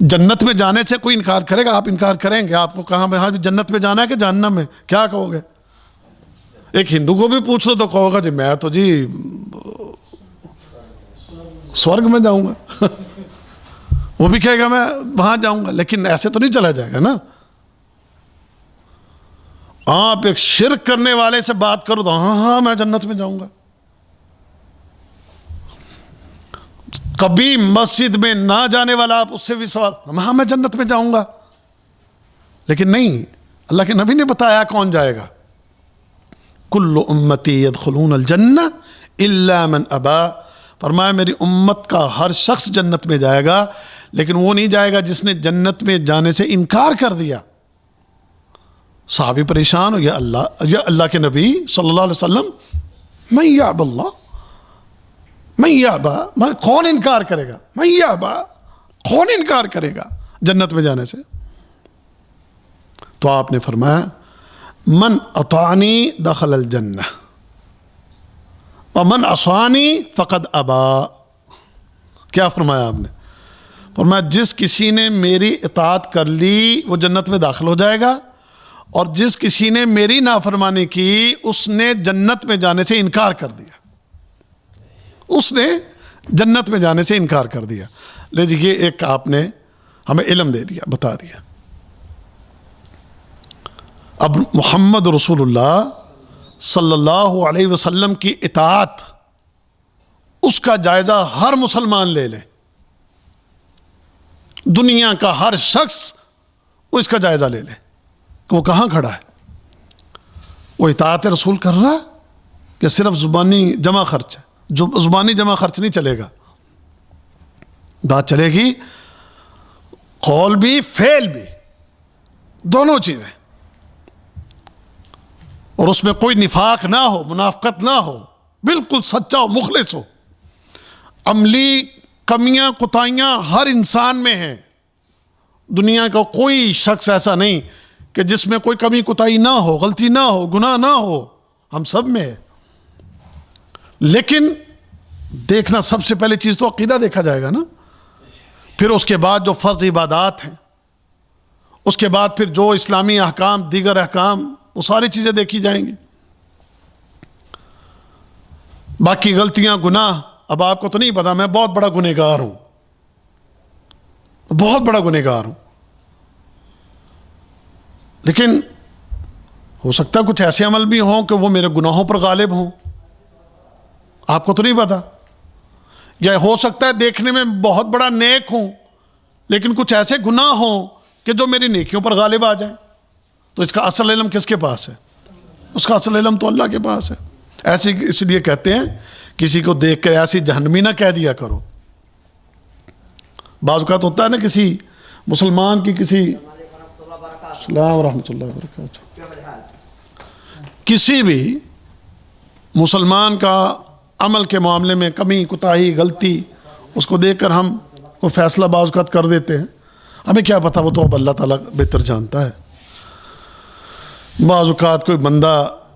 A: جنت میں جانے سے کوئی انکار کرے گا؟ آپ انکار کریں گے؟ آپ کو کہاں میں جنت میں جانا ہے کہ جہنم میں؟ کیا کہو گے؟ ایک ہندو کو بھی پوچھ لو تو کہو گا جی میں تو جی سورگ میں جاؤں گا وہ بھی کہے گا میں وہاں جاؤں گا. لیکن ایسے تو نہیں چلا جائے گا نا. آپ ایک شرک کرنے والے سے بات کرو تو ہاں میں جنت میں جاؤں گا. کبھی مسجد میں نہ جانے والا آپ اس سے بھی سوال، ہاں میں جنت میں جاؤں گا. لیکن نہیں، اللہ کے نبی نے بتایا کون جائے گا. کل امتی یدخلون الجنہ الا من ابا، فرمایا میری امت کا ہر شخص جنت میں جائے گا لیکن وہ نہیں جائے گا جس نے جنت میں جانے سے انکار کر دیا۔ صحابی پریشان ہو، یا اللہ کے نبی صلی اللہ علیہ وسلم، من یعب اللہ، من یعبا، کون انکار کرے گا؟ من یعبا، کون انکار کرے گا جنت میں جانے سے؟ تو آپ نے فرمایا من اطاعنی دخل الجنہ ومن عصانی فقد ابا۔ کیا فرمایا آپ نے؟ فرمایا جس کسی نے میری اطاعت کر لی وہ جنت میں داخل ہو جائے گا، اور جس کسی نے میری نافرمانی کی اس نے جنت میں جانے سے انکار کر دیا، اس نے جنت میں جانے سے انکار کر دیا۔ لیکن یہ ایک آپ نے ہمیں علم دے دیا، بتا دیا۔ اب محمد رسول اللہ صلی اللہ علیہ وسلم کی اطاعت، اس کا جائزہ ہر مسلمان لے لے، دنیا کا ہر شخص وہ اس کا جائزہ لے لے کہ وہ کہاں کھڑا ہے۔ وہ اطاعت رسول کر رہا کہ صرف زبانی جمع خرچ ہے؟ جو زبانی جمع خرچ نہیں چلے گا، بات چلے گی قول بھی فعل بھی، دونوں چیزیں، اور اس میں کوئی نفاق نہ ہو، منافقت نہ ہو، بالکل سچا ہو، مخلص ہو۔ عملی کمیاں کوتاہیاں ہر انسان میں ہیں، دنیا کا کوئی شخص ایسا نہیں کہ جس میں کوئی کمی کوتاہی نہ ہو، غلطی نہ ہو، گناہ نہ ہو، ہم سب میں ہے۔ لیکن دیکھنا سب سے پہلے چیز تو عقیدہ دیکھا جائے گا نا، پھر اس کے بعد جو فرض عبادات ہیں، اس کے بعد پھر جو اسلامی احکام، دیگر احکام، وہ ساری چیزیں دیکھی جائیں گی۔ باقی غلطیاں، گناہ، اب آپ کو تو نہیں پتا، میں بہت بڑا گنہگار ہوں، بہت بڑا گنہگار ہوں، لیکن ہو سکتا ہے کچھ ایسے عمل بھی ہوں کہ وہ میرے گناہوں پر غالب ہوں، آپ کو تو نہیں پتا۔ یا ہو سکتا ہے دیکھنے میں بہت بڑا نیک ہوں لیکن کچھ ایسے گناہ ہوں کہ جو میری نیکیوں پر غالب آ جائیں۔ تو اس کا اصل علم کس کے پاس ہے؟ اس کا اصل علم تو اللہ کے پاس ہے۔ ایسے اس لیے کہتے ہیں کسی کو دیکھ کر ایسی جہنمی نہ کہہ دیا کرو۔ بعض اوقات ہوتا ہے نا کسی مسلمان کی کسی، السلام ورحمۃ اللہ وبرکاتہ، کسی بھی مسلمان کا عمل کے معاملے میں کمی کوتاہی غلطی، اس کو دیکھ کر ہم کو فیصلہ بعض اوقات کر دیتے ہیں، ہمیں کیا پتہ، وہ تو اب اللہ تعالیٰ بہتر جانتا ہے۔ بعض اوقات کوئی بندہ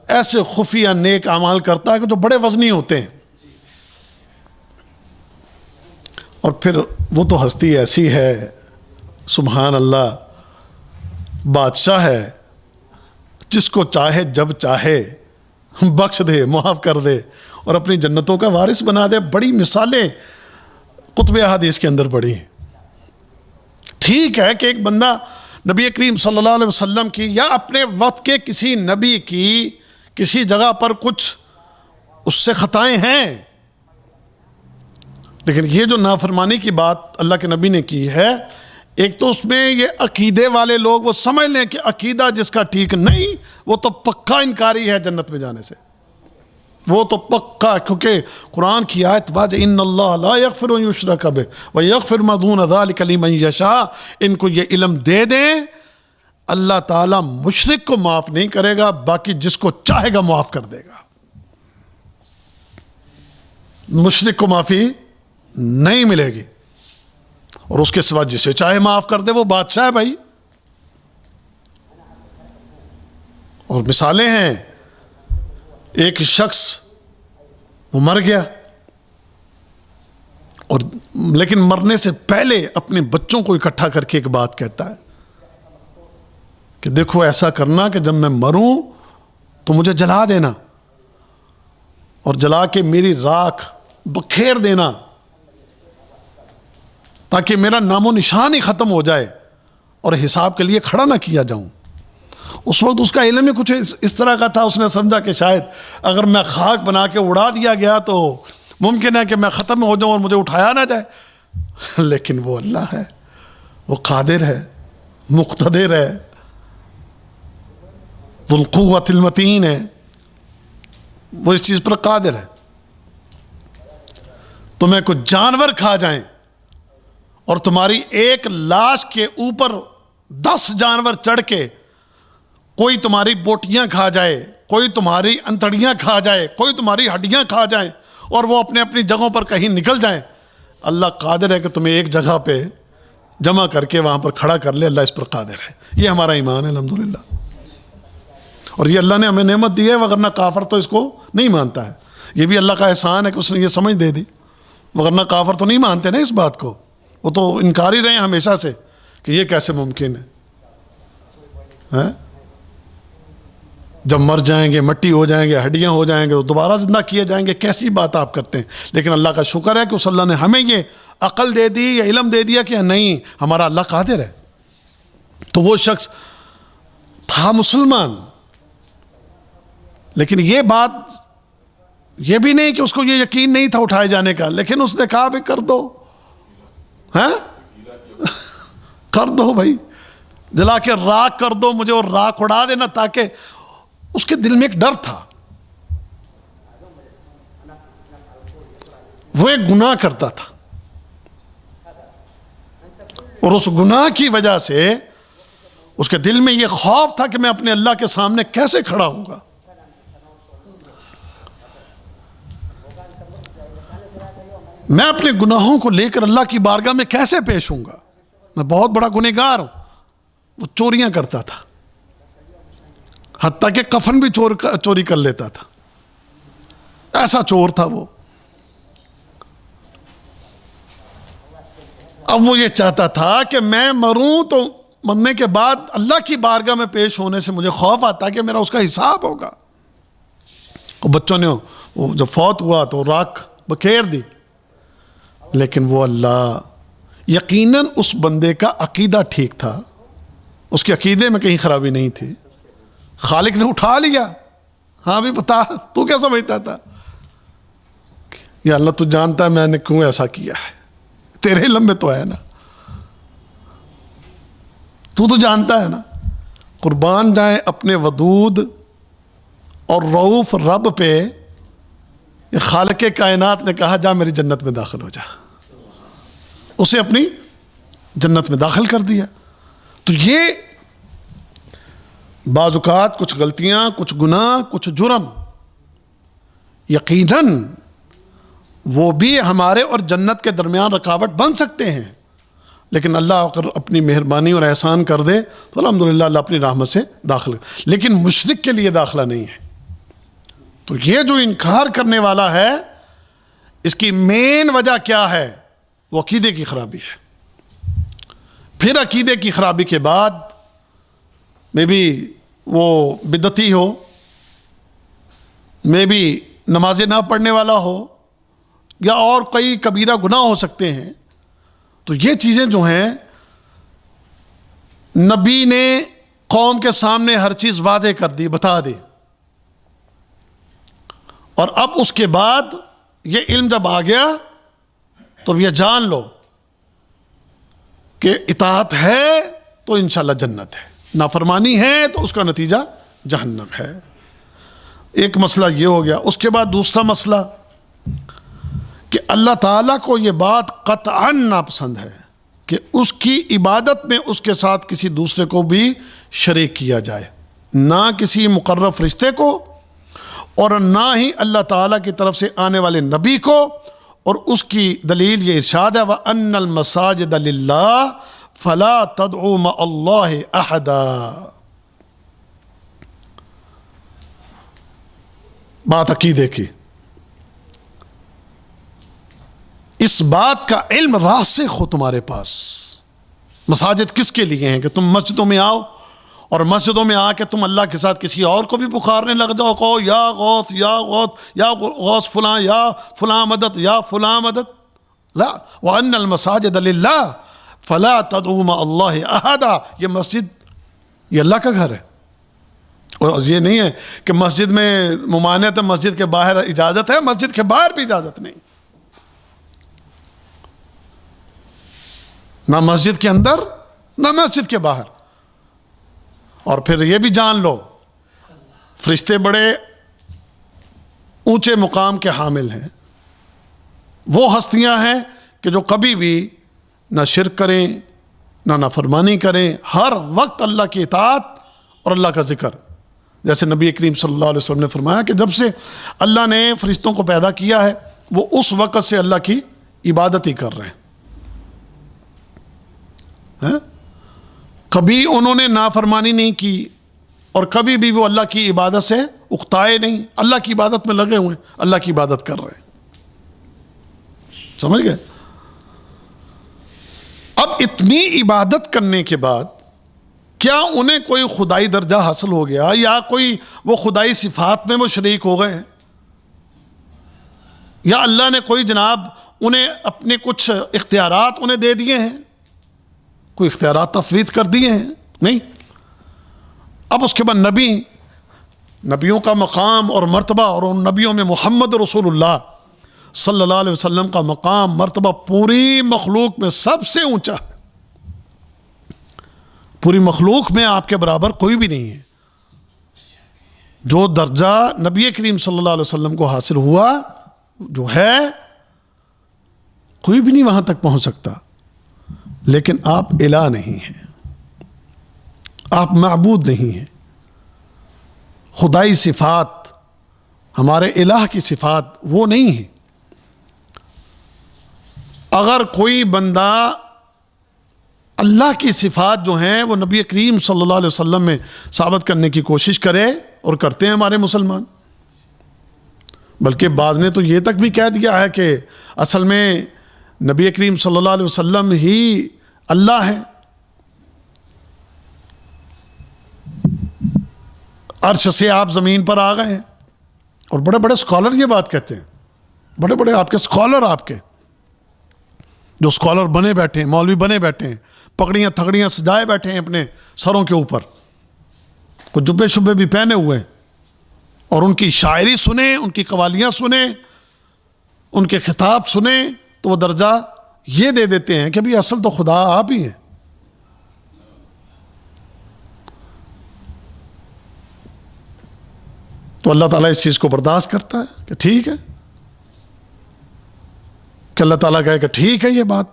A: ایسے خفیہ نیک اعمال کرتا ہے کہ جو بڑے وزنی ہوتے ہیں، اور پھر وہ تو ہستی ایسی ہے، سبحان اللہ، بادشاہ ہے، جس کو چاہے جب چاہے بخش دے، معاف کر دے اور اپنی جنتوں کا وارث بنا دے۔ بڑی مثالیں قطب احادیث کے اندر بڑی ہیں۔ ٹھیک ہے کہ ایک بندہ نبی کریم صلی اللہ علیہ وسلم کی یا اپنے وقت کے کسی نبی کی کسی جگہ پر کچھ اس سے خطائیں ہیں، لیکن یہ جو نافرمانی کی بات اللہ کے نبی نے کی ہے، ایک تو اس میں یہ عقیدے والے لوگ وہ سمجھ لیں کہ عقیدہ جس کا ٹھیک نہیں وہ تو پکا انکاری ہے جنت میں جانے سے، وہ تو پکا، کیونکہ قرآن کی آیت باز ان اللہ لا یغفر ان یشرک بہ ویغفر ما دون ذلک لمن یشاء۔ ان کو یہ علم دے دیں، اللہ تعالیٰ مشرک کو معاف نہیں کرے گا، باقی جس کو چاہے گا معاف کر دے گا۔ مشرک کو معافی نہیں ملے گی، اور اس کے سوا جسے چاہے معاف کر دے، وہ بادشاہ ہے بھائی۔ اور مثالیں ہیں، ایک شخص وہ مر گیا، اور لیکن مرنے سے پہلے اپنے بچوں کو اکٹھا کر کے ایک بات کہتا ہے کہ دیکھو ایسا کرنا کہ جب میں مروں تو مجھے جلا دینا، اور جلا کے میری راکھ بکھیر دینا، تاکہ میرا نام و نشان ہی ختم ہو جائے اور حساب کے لیے کھڑا نہ کیا جاؤں۔ اس وقت اس کا علم ہی کچھ اس طرح کا تھا، اس نے سمجھا کہ شاید اگر میں خاک بنا کے اڑا دیا گیا تو ممکن ہے کہ میں ختم ہو جاؤں اور مجھے اٹھایا نہ جائے، لیکن وہ اللہ ہے، وہ قادر ہے، مقتدر ہے، ذو القوۃ المتین ہے، وہ اس چیز پر قادر ہے. تمہیں کچھ جانور کھا جائیں اور تمہاری ایک لاش کے اوپر 10 جانور چڑھ کے کوئی تمہاری بوٹیاں کھا جائے, کوئی تمہاری انتڑیاں کھا جائے, کوئی تمہاری ہڈیاں کھا جائیں اور وہ اپنے اپنی جگہوں پر کہیں نکل جائیں, اللہ قادر ہے کہ تمہیں ایک جگہ پہ جمع کر کے وہاں پر کھڑا کر لے. اللہ اس پر قادر ہے. یہ ہمارا ایمان ہے الحمدللہ, اور یہ اللہ نے ہمیں نعمت دی ہے, وگرنہ کافر تو اس کو نہیں مانتا ہے. یہ بھی اللہ کا احسان ہے کہ اس نے یہ سمجھ دے دی, وگرنہ کافر تو نہیں مانتے نا اس بات کو, وہ تو انکار ہی رہے ہیں ہمیشہ سے کہ یہ کیسے ممکن ہے. جب مر جائیں گے, مٹی ہو جائیں گے, ہڈیاں ہو جائیں گے, تو دوبارہ زندہ کیے جائیں گے, کیسی بات آپ کرتے ہیں. لیکن اللہ کا شکر ہے کہ اس اللہ نے ہمیں یہ عقل دے دی یا علم دے دیا کہ نہیں, ہمارا اللہ قادر ہے. تو وہ شخص تھا مسلمان, لیکن یہ بات یہ بھی نہیں کہ اس کو یہ یقین نہیں تھا اٹھائے جانے کا, لیکن اس نے کہا بھی کر دو, کر دو بھائی, جلا کے راکھ کر دو مجھے اور راکھ اڑا دینا. تاکہ اس کے دل میں ایک ڈر تھا, وہ ایک گناہ کرتا تھا, اور اس گناہ کی وجہ سے اس کے دل میں یہ خوف تھا کہ میں اپنے اللہ کے سامنے کیسے کھڑا ہوں گا, میں اپنے گناہوں کو لے کر اللہ کی بارگاہ میں کیسے پیش ہوں گا. میں بہت بڑا گنہگار ہوں. وہ چوریاں کرتا تھا, حتیٰ کہ کفن بھی چوری کر لیتا تھا, ایسا چور تھا وہ. اب وہ یہ چاہتا تھا کہ میں مروں تو مرنے کے بعد اللہ کی بارگاہ میں پیش ہونے سے مجھے خوف آتا کہ میرا اس کا حساب ہوگا. اور بچوں نے وہ جب فوت ہوا تو راکھ بکھیر دی, لیکن وہ اللہ یقیناً اس بندے کا عقیدہ ٹھیک تھا, اس کے عقیدے میں کہیں خرابی نہیں تھی. خالق نے اٹھا لیا. ہاں بھی بتا, تو کیا سمجھتا تھا؟ یا اللہ تو جانتا ہے میں نے کیوں ایسا کیا ہے, تیرے علم میں تو ہے نا, تو جانتا ہے نا. قربان جائیں اپنے ودود اور رؤوف رب پہ. خالق کائنات نے کہا جا میری جنت میں داخل ہو جا, اسے اپنی جنت میں داخل کر دیا. تو یہ بعض اوقات کچھ غلطیاں, کچھ گناہ, کچھ جرم یقیناً وہ بھی ہمارے اور جنت کے درمیان رکاوٹ بن سکتے ہیں, لیکن اللہ اگر اپنی مہربانی اور احسان کر دے تو الحمدللہ اللہ اپنی رحمت سے داخل, لیکن مشرک کے لیے داخلہ نہیں ہے. تو یہ جو انکار کرنے والا ہے اس کی مین وجہ کیا ہے؟ وہ عقیدے کی خرابی ہے. پھر عقیدے کی خرابی کے بعد میں بھی وہ بدعتی ہو, میں بھی نمازیں نہ پڑھنے والا ہو, یا اور کئی کبیرہ گناہ ہو سکتے ہیں. تو یہ چیزیں جو ہیں نبی نے قوم کے سامنے ہر چیز واضح کر دی, بتا دی, اور اب اس کے بعد یہ علم جب آ گیا تو یہ جان لو کہ اطاعت ہے تو انشاءاللہ جنت ہے, نافرمانی ہے تو اس کا نتیجہ جہنم ہے. ایک مسئلہ یہ ہو گیا. اس کے بعد دوسرا مسئلہ کہ اللہ تعالیٰ کو یہ بات قطعاً ناپسند ہے کہ اس کی عبادت میں اس کے ساتھ کسی دوسرے کو بھی شریک کیا جائے, نہ کسی مقرب فرشتے کو اور نہ ہی اللہ تعالیٰ کی طرف سے آنے والے نبی کو. اور اس کی دلیل یہ ارشاد ہے وَأَنَّ الْمَسَاجِدَ لِلَّهِ فَلَا تَدْعُوا مَعَ اللَّهِ أَحَدًا. بات عقیدے کی. اس بات کا علم راسخ ہو تمہارے پاس. مساجد کس کے لیے ہیں کہ تم مسجدوں میں آؤ اور مسجدوں میں آ کے تم اللہ کے ساتھ کسی اور کو بھی پکارنے لگ جاؤ, کہو یا غوث یا غوث یا غوث فلاں یا فلاں مدد یا فلاں مدد. لا, وَأَنَّ الْمَسَاجِدَ لِلَّهِ فَلَا تَدْعُوا مَعَ اللَّهِ أَحَدًا. یہ مسجد یہ اللہ کا گھر ہے, اور یہ نہیں ہے کہ مسجد میں ممانعت ہے, مسجد کے باہر اجازت ہے, مسجد کے باہر بھی اجازت نہیں, نہ مسجد کے اندر نہ مسجد کے باہر. اور پھر یہ بھی جان لو فرشتے بڑے اونچے مقام کے حامل ہیں، وہ ہستیاں ہیں کہ جو کبھی بھی نہ شرک کریں نہ نافرمانی کریں، ہر وقت اللہ کی اطاعت اور اللہ کا ذکر. جیسے نبی کریم صلی اللہ علیہ وسلم نے فرمایا کہ جب سے اللہ نے فرشتوں کو پیدا کیا ہے وہ اس وقت سے اللہ کی عبادت ہی کر رہے ہیں. کبھی انہوں نے نافرمانی نہیں کی اور کبھی بھی وہ اللہ کی عبادت سے اکتائے نہیں، اللہ کی عبادت میں لگے ہوئے ہیں، اللہ کی عبادت کر رہے ہیں. سمجھ گئے؟ اب اتنی عبادت کرنے کے بعد کیا انہیں کوئی خدائی درجہ حاصل ہو گیا یا کوئی وہ خدائی صفات میں وہ شریک ہو گئے ہیں، یا اللہ نے کوئی جناب انہیں اپنے کچھ اختیارات انہیں دے دیے ہیں، کوئی اختیارات تفویض کر دیے ہیں؟ نہیں. اب اس کے بعد نبیوں کا مقام اور مرتبہ، اور ان نبیوں میں محمد رسول اللہ صلی اللہ علیہ وسلم کا مقام مرتبہ پوری مخلوق میں سب سے اونچا ہے. پوری مخلوق میں آپ کے برابر کوئی بھی نہیں ہے. جو درجہ نبی کریم صلی اللہ علیہ وسلم کو حاصل ہوا جو ہے کوئی بھی نہیں وہاں تک پہنچ سکتا. لیکن آپ الہ نہیں ہیں، آپ معبود نہیں ہیں. خدائی صفات، ہمارے الہ کی صفات وہ نہیں ہیں. اگر کوئی بندہ اللہ کی صفات جو ہیں وہ نبی کریم صلی اللہ علیہ وسلم میں ثابت کرنے کی کوشش کرے، اور کرتے ہیں ہمارے مسلمان، بلکہ بعض نے تو یہ تک بھی کہہ دیا ہے کہ اصل میں نبی کریم صلی اللہ علیہ وسلم ہی اللہ ہے. عرش سے آپ زمین پر آ گئے ہیں. اور بڑے بڑے اسکالر یہ بات کہتے ہیں، بڑے بڑے آپ کے اسکالر، آپ کے جو اسکالر بنے بیٹھے ہیں، مولوی بنے بیٹھے ہیں، پگڑیاں تھگڑیاں سجائے بیٹھے ہیں اپنے سروں کے اوپر، کچھ جبے شبے بھی پہنے ہوئے ہیں، اور ان کی شاعری سنیں، ان کی قوالیاں سنیں، ان کے خطاب سنیں تو وہ درجہ یہ دے دیتے ہیں کہ بھی اصل تو خدا آپ ہی ہیں. تو اللہ تعالیٰ اس چیز کو برداشت کرتا ہے کہ ٹھیک ہے، کہ اللہ تعالیٰ کہے کہ ٹھیک ہے یہ بات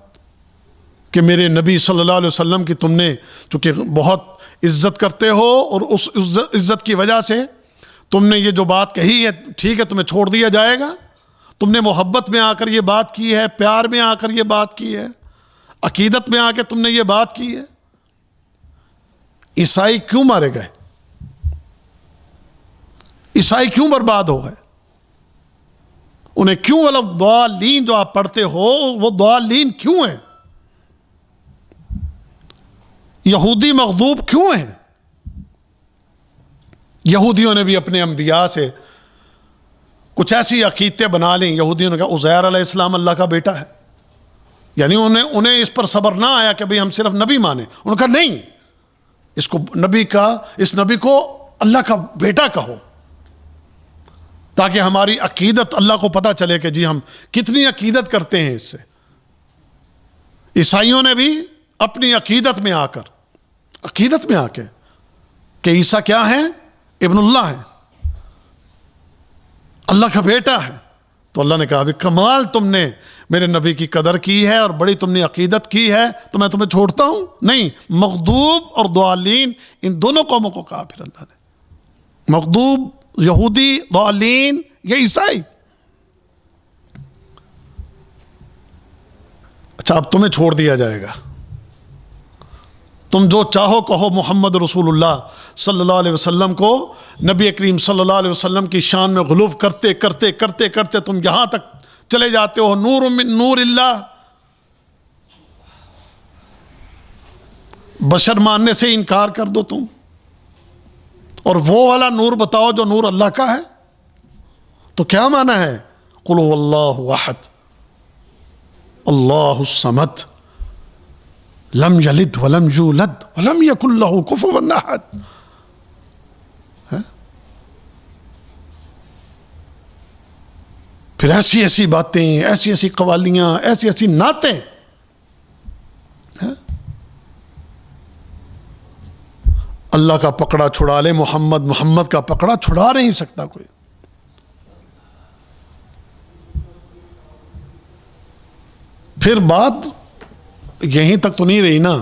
A: کہ میرے نبی صلی اللہ علیہ وسلم کی تم نے چونکہ بہت عزت کرتے ہو، اور اس عزت کی وجہ سے تم نے یہ جو بات کہی ہے، ٹھیک ہے تمہیں چھوڑ دیا جائے گا. تم نے محبت میں آ کر یہ بات کی ہے، پیار میں آ کر یہ بات کی ہے، عقیدت میں آ کے تم نے یہ بات کی ہے. عیسائی کیوں مارے گئے؟ عیسائی کیوں برباد ہو گئے؟ انہیں کیوں ضالین جو آپ پڑھتے ہو وہ ضالین کیوں ہیں؟ یہودی مغضوب کیوں ہیں؟ یہودیوں نے بھی اپنے انبیاء سے کچھ ایسی عقیدتیں بنا لیں. یہودیوں نے کہا عزیر علیہ السلام اللہ کا بیٹا ہے، یعنی انہیں اس پر صبر نہ آیا کہ بھئی ہم صرف نبی مانیں. انہوں نے کہا نہیں، اس نبی کو اللہ کا بیٹا کہو، تاکہ ہماری عقیدت اللہ کو پتہ چلے کہ جی ہم کتنی عقیدت کرتے ہیں اس سے. عیسائیوں نے بھی اپنی عقیدت میں آ کے کہ عیسیٰ کیا ہے؟ ابن اللہ ہے، اللہ کا بیٹا ہے. تو اللہ نے کہا بھی کمال تم نے میرے نبی کی قدر کی ہے اور بڑی تم نے عقیدت کی ہے، تو میں تمہیں چھوڑتا ہوں؟ نہیں. مغضوب اور ضالین ان دونوں قوموں کو کہا پھر اللہ نے، مغضوب یہودی، ضالین یہ عیسائی. اچھا اب تمہیں چھوڑ دیا جائے گا، تم جو چاہو کہو. محمد رسول اللہ صلی اللہ علیہ وسلم کو، نبی کریم صلی اللہ علیہ وسلم کی شان میں غلو کرتے کرتے کرتے کرتے تم یہاں تک چلے جاتے ہو. نور من نور اللہ، بشر ماننے سے انکار کر دو تم، اور وہ والا نور بتاؤ جو نور اللہ کا ہے. تو کیا معنی ہے؟ قل هو اللہ احد اللہ الصمد لم یلد ولم یولد ولم یکن لہ کفوا احد. پھر ایسی ایسی باتیں، ایسی ایسی قوالیاں، ایسی ایسی نعتیں. اللہ کا پکڑا چھڑا لے محمد کا پکڑا چھڑا نہیں سکتا کوئی. پھر بات یہیں تک تو نہیں رہی نا،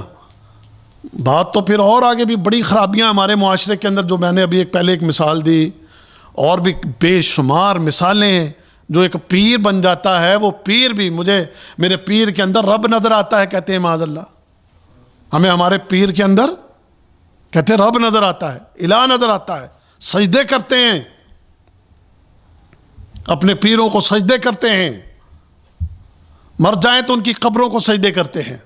A: بات تو پھر اور آگے بھی بڑی خرابیاں ہمارے معاشرے کے اندر، جو میں نے ابھی پہلے ایک مثال دی، اور بھی بے شمار مثالیں ہیں۔ جو ایک پیر بن جاتا ہے، وہ پیر بھی، مجھے میرے پیر کے اندر رب نظر آتا ہے، کہتے ہیں معاذ اللہ، ہمیں ہمارے پیر کے اندر کہتے ہیں رب نظر آتا ہے، الہ نظر آتا ہے، سجدے کرتے ہیں، اپنے پیروں کو سجدے کرتے ہیں، مر جائیں تو ان کی قبروں کو سجدے کرتے ہیں۔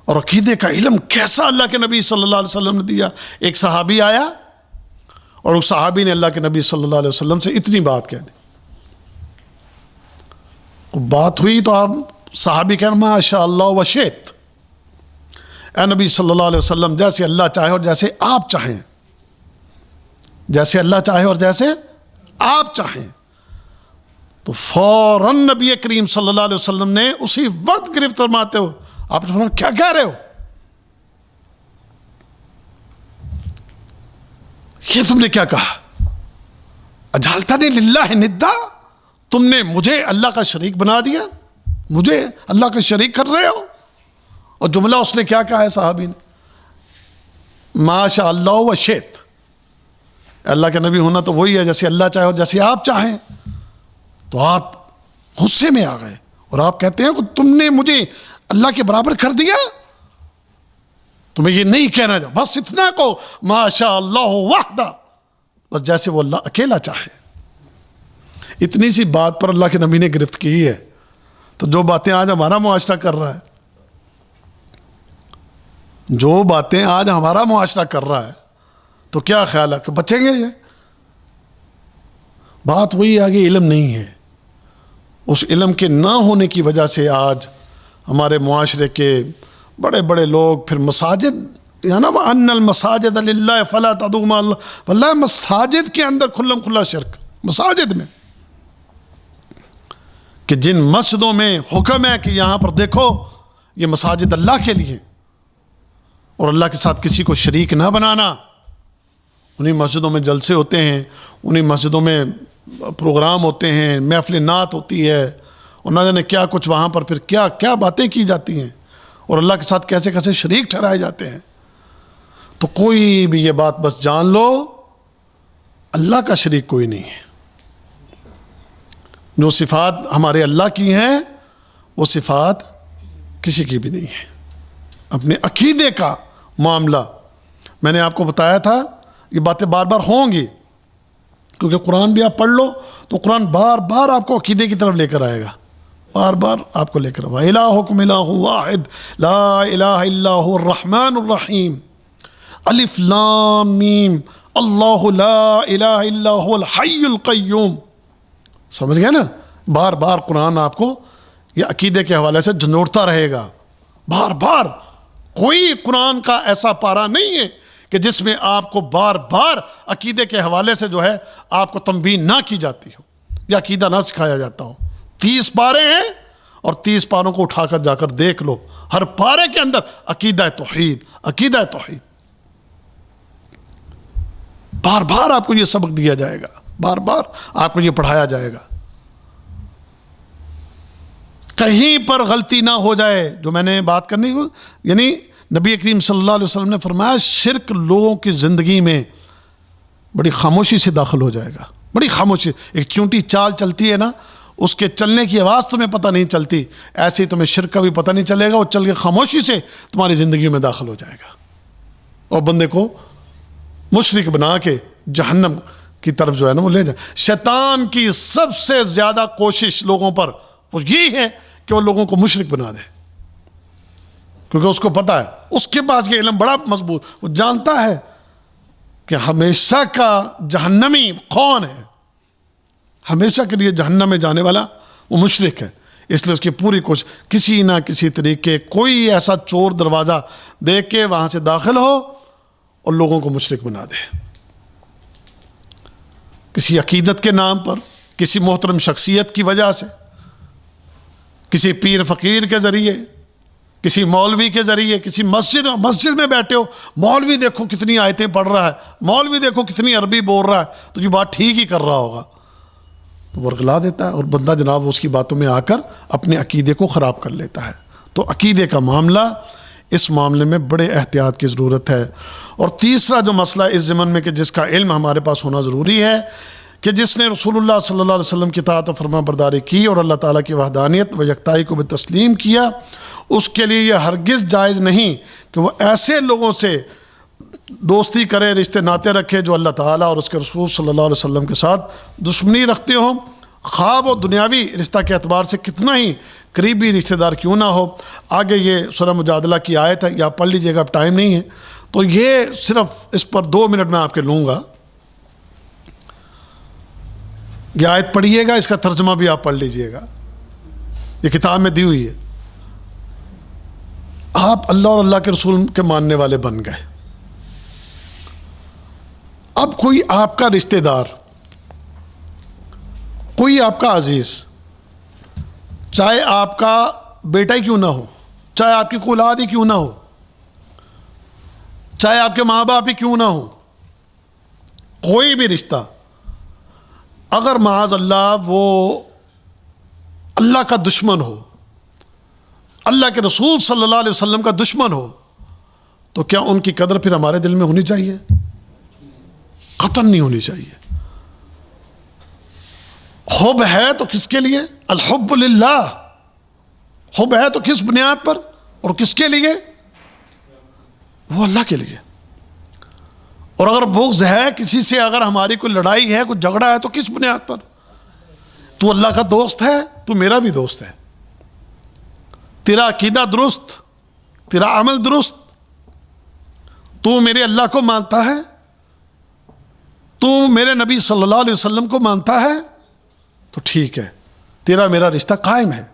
A: اور عقیدے کا علم کیسا اللہ کے نبی صلی اللہ علیہ وسلم نے دیا۔ ایک صحابی آیا اور اس صحابی نے اللہ کے نبی صلی اللہ علیہ وسلم سے اتنی بات کہہ دی، بات ہوئی تو آپ صحابی کہنا ماشاء اللہ وشئت، اے نبی صلی اللہ علیہ وسلم، جیسے اللہ چاہے اور جیسے آپ چاہیں، جیسے اللہ چاہے اور جیسے آپ چاہیں۔ تو فوراً نبی کریم صلی اللہ علیہ وسلم نے اسی وقت گرفت فرماتے ہو آپ نے فرمایا کیا کہہ رہے ہو، یہ تم نے کیا کہا، اجعلتنی للہ ندا، تم نے مجھے اللہ کا شریک بنا دیا، مجھے اللہ کا شریک کر رہے ہو۔ اور جملہ اس نے کیا کہا ہے صحابی نے، ماشاء اللہ وشئت، اللہ کے نبی ہونا تو وہی ہے جیسے اللہ چاہے اور جیسے آپ چاہیں۔ تو آپ غصے میں آ گئے اور آپ کہتے ہیں کہ تم نے مجھے اللہ کے برابر کر دیا، تمہیں یہ نہیں کہنا چاہیے، بس اتنا کو ماشاء اللہ وحدہ، بس جیسے وہ اللہ اکیلا چاہے۔ اتنی سی بات پر اللہ کے نبی نے گرفت کی ہے۔ تو جو باتیں آج ہمارا معاشرہ کر رہا ہے، جو باتیں آج ہمارا معاشرہ کر رہا ہے، تو کیا خیال ہے کہ بچیں گے یہ؟ بات وہی آگے علم نہیں ہے، اس علم کے نہ ہونے کی وجہ سے آج ہمارے معاشرے کے بڑے بڑے لوگ پھر مساجد، یا نا وَأَنَّ الْمَسَاجِدَ لِلَّهِ فَلَا تَدْعُوا مَعَ اللَّهِ، واللہ مساجد کے اندر کھلم کھلا شرک، مساجد میں، کہ جن مسجدوں میں حکم ہے کہ یہاں پر دیکھو یہ مساجد اللہ کے لیے اور اللہ کے ساتھ کسی کو شریک نہ بنانا، انہی مسجدوں میں جلسے ہوتے ہیں، انہی مسجدوں میں پروگرام ہوتے ہیں، محفل نعت ہوتی ہے، اور نہ جانے کیا کچھ وہاں پر پھر کیا کیا باتیں کی جاتی ہیں، اور اللہ کے ساتھ کیسے کیسے شریک ٹھہرائے جاتے ہیں۔ تو کوئی بھی یہ بات بس جان لو، اللہ کا شریک کوئی نہیں ہے۔ جو صفات ہمارے اللہ کی ہیں وہ صفات کسی کی بھی نہیں ہے۔ اپنے عقیدے کا معاملہ میں نے آپ کو بتایا تھا، یہ باتیں بار بار ہوں گی، کیونکہ قرآن بھی آپ پڑھ لو تو قرآن بار بار آپ کو عقیدے کی طرف لے کر آئے گا، بار بار آپ کو لے کر آئے گا۔ الہکم الہ واحد لا الہ الا هو الرحمن الرحیم، الف لام میم، اللہ لا الہ الا هو الحی القیوم۔ سمجھ گئے نا؟ بار بار قرآن آپ کو یہ عقیدے کے حوالے سے جھنجھوڑتا رہے گا، بار بار۔ کوئی قرآن کا ایسا پارہ نہیں ہے کہ جس میں آپ کو بار بار عقیدے کے حوالے سے جو ہے آپ کو تنبیہ نہ کی جاتی ہو یا عقیدہ نہ سکھایا جاتا ہو۔ 30 پارے ہیں اور 30 پاروں کو اٹھا کر جا کر دیکھ لو، ہر پارے کے اندر عقیدہ توحید، عقیدہ توحید۔ بار بار آپ کو یہ سبق دیا جائے گا، بار بار آپ کو یہ پڑھایا جائے گا، کہیں پر غلطی نہ ہو جائے۔ جو میں نے بات کرنی کو، یعنی نبی کریم صلی اللہ علیہ وسلم نے فرمایا شرک لوگوں کی زندگی میں بڑی خاموشی سے داخل ہو جائے گا، بڑی خاموشی۔ ایک چونٹی چال چلتی ہے نا، اس کے چلنے کی آواز تمہیں پتہ نہیں چلتی، ایسے ہی تمہیں شرک کا بھی پتہ نہیں چلے گا، وہ چل کے خاموشی سے تمہاری زندگی میں داخل ہو جائے گا اور بندے کو مشرک بنا کے جہنم کی طرف جو ہے نا وہ لے جائے۔ شیطان کی سب سے زیادہ کوشش لوگوں پر وہ یہی ہے کہ وہ لوگوں کو مشرک بنا دے، کیونکہ اس کو پتہ ہے، اس کے پاس یہ علم بڑا مضبوط، وہ جانتا ہے کہ ہمیشہ کا جہنمی کون ہے، ہمیشہ کے لیے جہنم میں جانے والا وہ مشرک ہے۔ اس لیے اس کی پوری کوشش کسی نہ کسی طریقے کوئی ایسا چور دروازہ دیکھ کے وہاں سے داخل ہو اور لوگوں کو مشرک بنا دے، کسی عقیدت کے نام پر، کسی محترم شخصیت کی وجہ سے، کسی پیر فقیر کے ذریعے، کسی مولوی کے ذریعے، کسی مسجد میں بیٹھے ہو، مولوی دیکھو کتنی آیتیں پڑھ رہا ہے، مولوی دیکھو کتنی عربی بول رہا ہے، تو یہ بات ٹھیک ہی کر رہا ہوگا، تو ورگلا دیتا ہے اور بندہ جناب اس کی باتوں میں آ کر اپنے عقیدے کو خراب کر لیتا ہے. تو عقیدے کا معاملہ، اس معاملے میں بڑے احتیاط کی ضرورت ہے. اور تیسرا جو مسئلہ اس ضمن میں کہ جس کا علم ہمارے پاس ہونا ضروری ہے کہ جس نے رسول اللہ صلی اللہ علیہ وسلم کی اطاعت و فرما برداری کی اور اللہ تعالیٰ کی وحدانیت و یکتائی کو بھی تسلیم کیا، اس کے لیے یہ ہرگز جائز نہیں کہ وہ ایسے لوگوں سے دوستی کرے، رشتے ناطے رکھے جو اللہ تعالیٰ اور اس کے رسول صلی اللہ علیہ وسلم کے ساتھ دشمنی رکھتے ہوں، خواہ وہ دنیاوی رشتہ کے اعتبار سے کتنا ہی قریبی رشتہ دار کیوں نہ ہو. آگے یہ سورہ مجادلہ کی آیت ہے، یا پڑھ لیجئے گا، اب ٹائم نہیں ہے تو یہ صرف اس پر 2 منٹ میں آپ کے لوں گا. یہ آیت پڑھیے گا، اس کا ترجمہ بھی آپ پڑھ لیجئے گا، یہ کتاب میں دی ہوئی ہے. آپ اللہ اور اللہ کے رسول کے ماننے والے بن گئے. اب کوئی آپ کا رشتہ دار، کوئی آپ کا عزیز، چاہے آپ کا بیٹا ہی کیوں نہ ہو، چاہے آپ کی کوئی اولاد ہی کیوں نہ ہو، چاہے آپ کے ماں باپ ہی کیوں نہ ہو، کوئی بھی رشتہ اگر معاذ اللہ وہ اللہ کا دشمن ہو، اللہ کے رسول صلی اللہ علیہ وسلم کا دشمن ہو، تو کیا ان کی قدر پھر ہمارے دل میں ہونی چاہیے؟ قطعاً نہیں ہونی چاہیے. حب ہے تو کس کے لیے؟ الحب للہ. حب ہے تو کس بنیاد پر اور کس کے لیے؟ وہ اللہ کے لیے. اور اگر بغض ہے کسی سے، اگر ہماری کوئی لڑائی ہے، کوئی جھگڑا ہے، تو کس بنیاد پر؟ تو اللہ کا دوست ہے تو میرا بھی دوست ہے. تیرا عقیدہ درست، تیرا عمل درست، تو میرے اللہ کو مانتا ہے، تو میرے نبی صلی اللہ علیہ وسلم کو مانتا ہے، تو ٹھیک ہے، تیرا میرا رشتہ قائم ہے.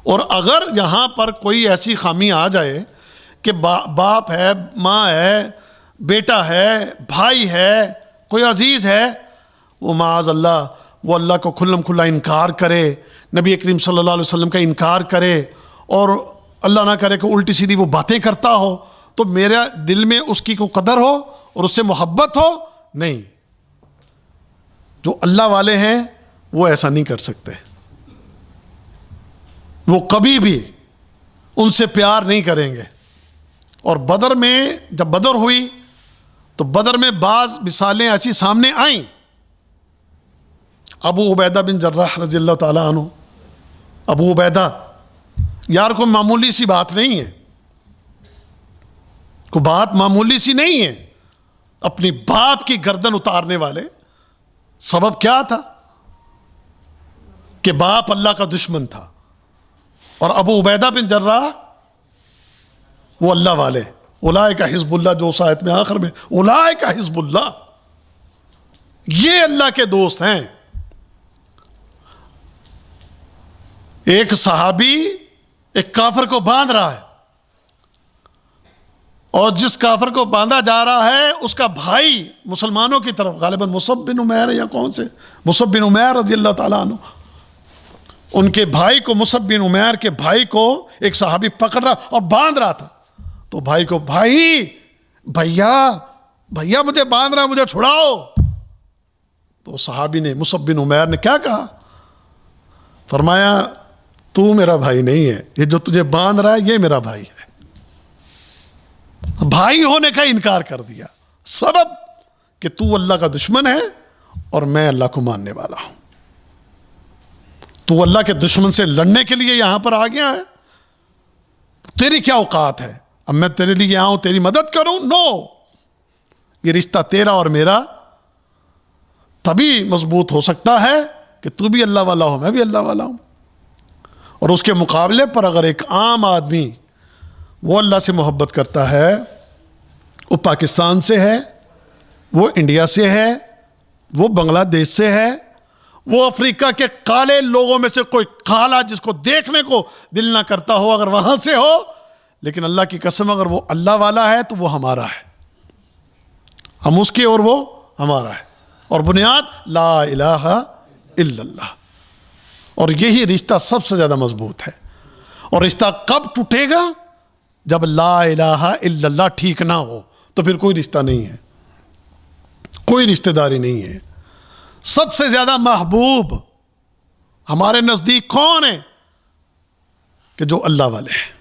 A: اور اگر یہاں پر کوئی ایسی خامی آ جائے کہ باپ ہے، ماں ہے، بیٹا ہے، بھائی ہے، کوئی عزیز ہے، وہ معاذ اللہ وہ اللہ کو کھلم کھلا انکار کرے، نبی کریم صلی اللہ علیہ وسلم کا انکار کرے، اور اللہ نہ کرے کہ الٹی سیدھی وہ باتیں کرتا ہو، تو میرا دل میں اس کی کوئی قدر ہو اور اس سے محبت ہو؟ نہیں. جو اللہ والے ہیں وہ ایسا نہیں کر سکتے. وہ کبھی بھی ان سے پیار نہیں کریں گے. اور بدر میں جب بدر ہوئی تو بدر میں بعض مثالیں ایسی سامنے آئیں. ابو عبیدہ بن جراح رضی اللہ تعالیٰ عنہ، ابو عبیدہ، یار کوئی معمولی سی بات نہیں ہے، کوئی بات معمولی سی نہیں ہے. اپنی باپ کی گردن اتارنے والے. سبب کیا تھا؟ کہ باپ اللہ کا دشمن تھا. اور ابو عبیدہ بن جراح وہ اللہ والے. اولئک حزب اللہ، جو اس آیت میں آخر میں اولئک حزب اللہ، یہ اللہ کے دوست ہیں. ایک صحابی ایک کافر کو باندھ رہا ہے، اور جس کافر کو باندھا جا رہا ہے اس کا بھائی مسلمانوں کی طرف، غالباً مصعب بن عمیر یا کون سے، مصعب بن عمیر رضی اللہ تعالیٰ عنہ، ان کے بھائی کو، مصعب بن عمیر کے بھائی کو ایک صحابی پکڑ رہا اور باندھ رہا تھا. تو بھائی کو، بھیا مجھے باندھ رہا، مجھے چھڑاؤ. تو صحابی نے، مصعب بن عمیر نے کیا کہا؟ فرمایا تو میرا بھائی نہیں ہے، یہ جو تجھے باندھ رہا ہے یہ میرا بھائی ہے. بھائی ہونے کا انکار کر دیا. سبب کہ تو اللہ کا دشمن ہے اور میں اللہ کو ماننے والا ہوں. تو اللہ کے دشمن سے لڑنے کے لیے یہاں پر آ گیا ہے. تیری کیا اوقات ہے؟ اب میں تیرے لیے یہاں ہوں تیری مدد کروں؟ نو. یہ رشتہ تیرا اور میرا تبھی مضبوط ہو سکتا ہے کہ تو بھی اللہ والا ہو، میں بھی اللہ والا ہوں. اور اس کے مقابلے پر اگر ایک عام آدمی وہ اللہ سے محبت کرتا ہے، وہ پاکستان سے ہے، وہ انڈیا سے ہے، وہ بنگلہ دیش سے ہے، وہ افریقہ کے کالے لوگوں میں سے کوئی کالا جس کو دیکھنے کو دل نہ کرتا ہو، اگر وہاں سے ہو، لیکن اللہ کی قسم اگر وہ اللہ والا ہے تو وہ ہمارا ہے، ہم اس کے اور وہ ہمارا ہے. اور بنیاد لا الہ الا اللہ. اور یہی رشتہ سب سے زیادہ مضبوط ہے. اور رشتہ کب ٹوٹے گا؟ جب لا الہ الا اللہ ٹھیک نہ ہو، تو پھر کوئی رشتہ نہیں ہے، کوئی رشتہ داری نہیں ہے. سب سے زیادہ محبوب ہمارے نزدیک کون ہیں؟ کہ جو اللہ والے ہیں،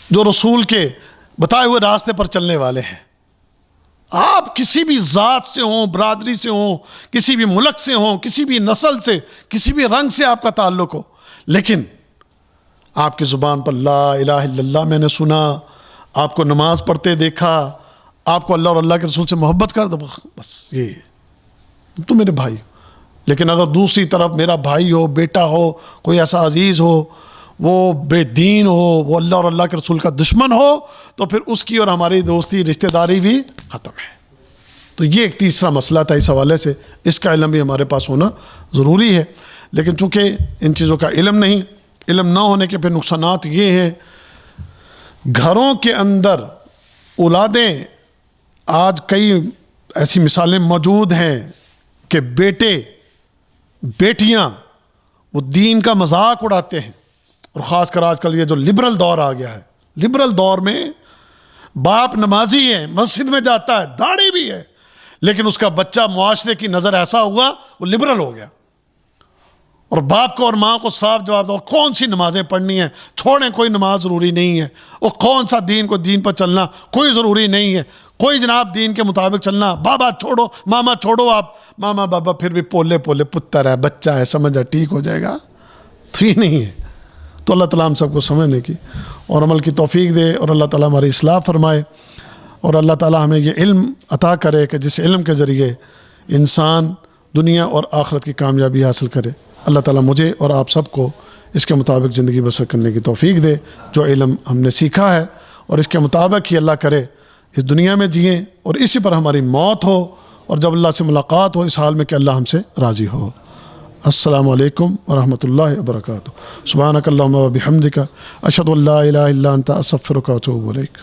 A: جو رسول کے بتائے ہوئے راستے پر چلنے والے ہیں۔ آپ کسی بھی ذات سے ہوں، برادری سے ہوں، کسی بھی ملک سے ہوں، کسی بھی نسل سے، کسی بھی رنگ سے آپ کا تعلق ہو، لیکن آپ کی زبان پر لا الہ الا اللہ میں نے سنا، آپ کو نماز پڑھتے دیکھا، آپ کو اللہ اور اللہ کے رسول سے محبت کر دو، بس یہ تو میرے بھائی۔ لیکن اگر دوسری طرف میرا بھائی ہو، بیٹا ہو، کوئی ایسا عزیز ہو، وہ بے دین ہو، وہ اللہ اور اللہ کے رسول کا دشمن ہو، تو پھر اس کی اور ہماری دوستی رشتہ داری بھی ختم ہے۔ تو یہ ایک تیسرا مسئلہ تھا، اس حوالے سے اس کا علم بھی ہمارے پاس ہونا ضروری ہے۔ لیکن چونکہ ان چیزوں کا علم نہیں، علم نہ ہونے کے پھر نقصانات یہ ہیں، گھروں کے اندر اولادیں، آج کئی ایسی مثالیں موجود ہیں کہ بیٹے بیٹیاں وہ دین کا مذاق اڑاتے ہیں، اور خاص کر آج کل یہ جو لبرل دور آ گیا ہے، لبرل دور میں باپ نمازی ہے، مسجد میں جاتا ہے، داڑھی بھی ہے، لیکن اس کا بچہ معاشرے کی نظر ایسا ہوا وہ لبرل ہو گیا، اور باپ کو اور ماں کو صاف جواب دو، کون سی نمازیں پڑھنی ہیں، چھوڑیں، کوئی نماز ضروری نہیں ہے، اور کون سا دین کو دین پر چلنا کوئی ضروری نہیں ہے، کوئی جناب دین کے مطابق چلنا، بابا چھوڑو، ماما چھوڑو، آپ ماما بابا پھر بھی پولے پولے پتر ہے، بچہ ہے، سمجھا ٹھیک ہو جائے گا، تو یہ نہیں ہے۔ تو اللہ تعالیٰ ہم سب کو سمجھنے کی اور عمل کی توفیق دے، اور اللہ تعالیٰ ہماری اصلاح فرمائے، اور اللہ تعالیٰ ہمیں یہ علم عطا کرے کہ جس علم کے ذریعے انسان دنیا اور آخرت کی کامیابی حاصل کرے۔ اللہ تعالیٰ مجھے اور آپ سب کو اس کے مطابق زندگی بسر کرنے کی توفیق دے، جو علم ہم نے سیکھا ہے، اور اس کے مطابق ہی اللہ کرے اس دنیا میں جئیں، اور اسی پر ہماری موت ہو، اور جب اللہ سے ملاقات ہو اس حال میں کہ اللہ ہم سے راضی ہو۔ السلام علیکم ورحمۃ اللہ وبرکاتہ۔ سبحانک اللہم و بحمدک، اشہد ان لا الہ الا انت، استغفرک و اتوب الیک۔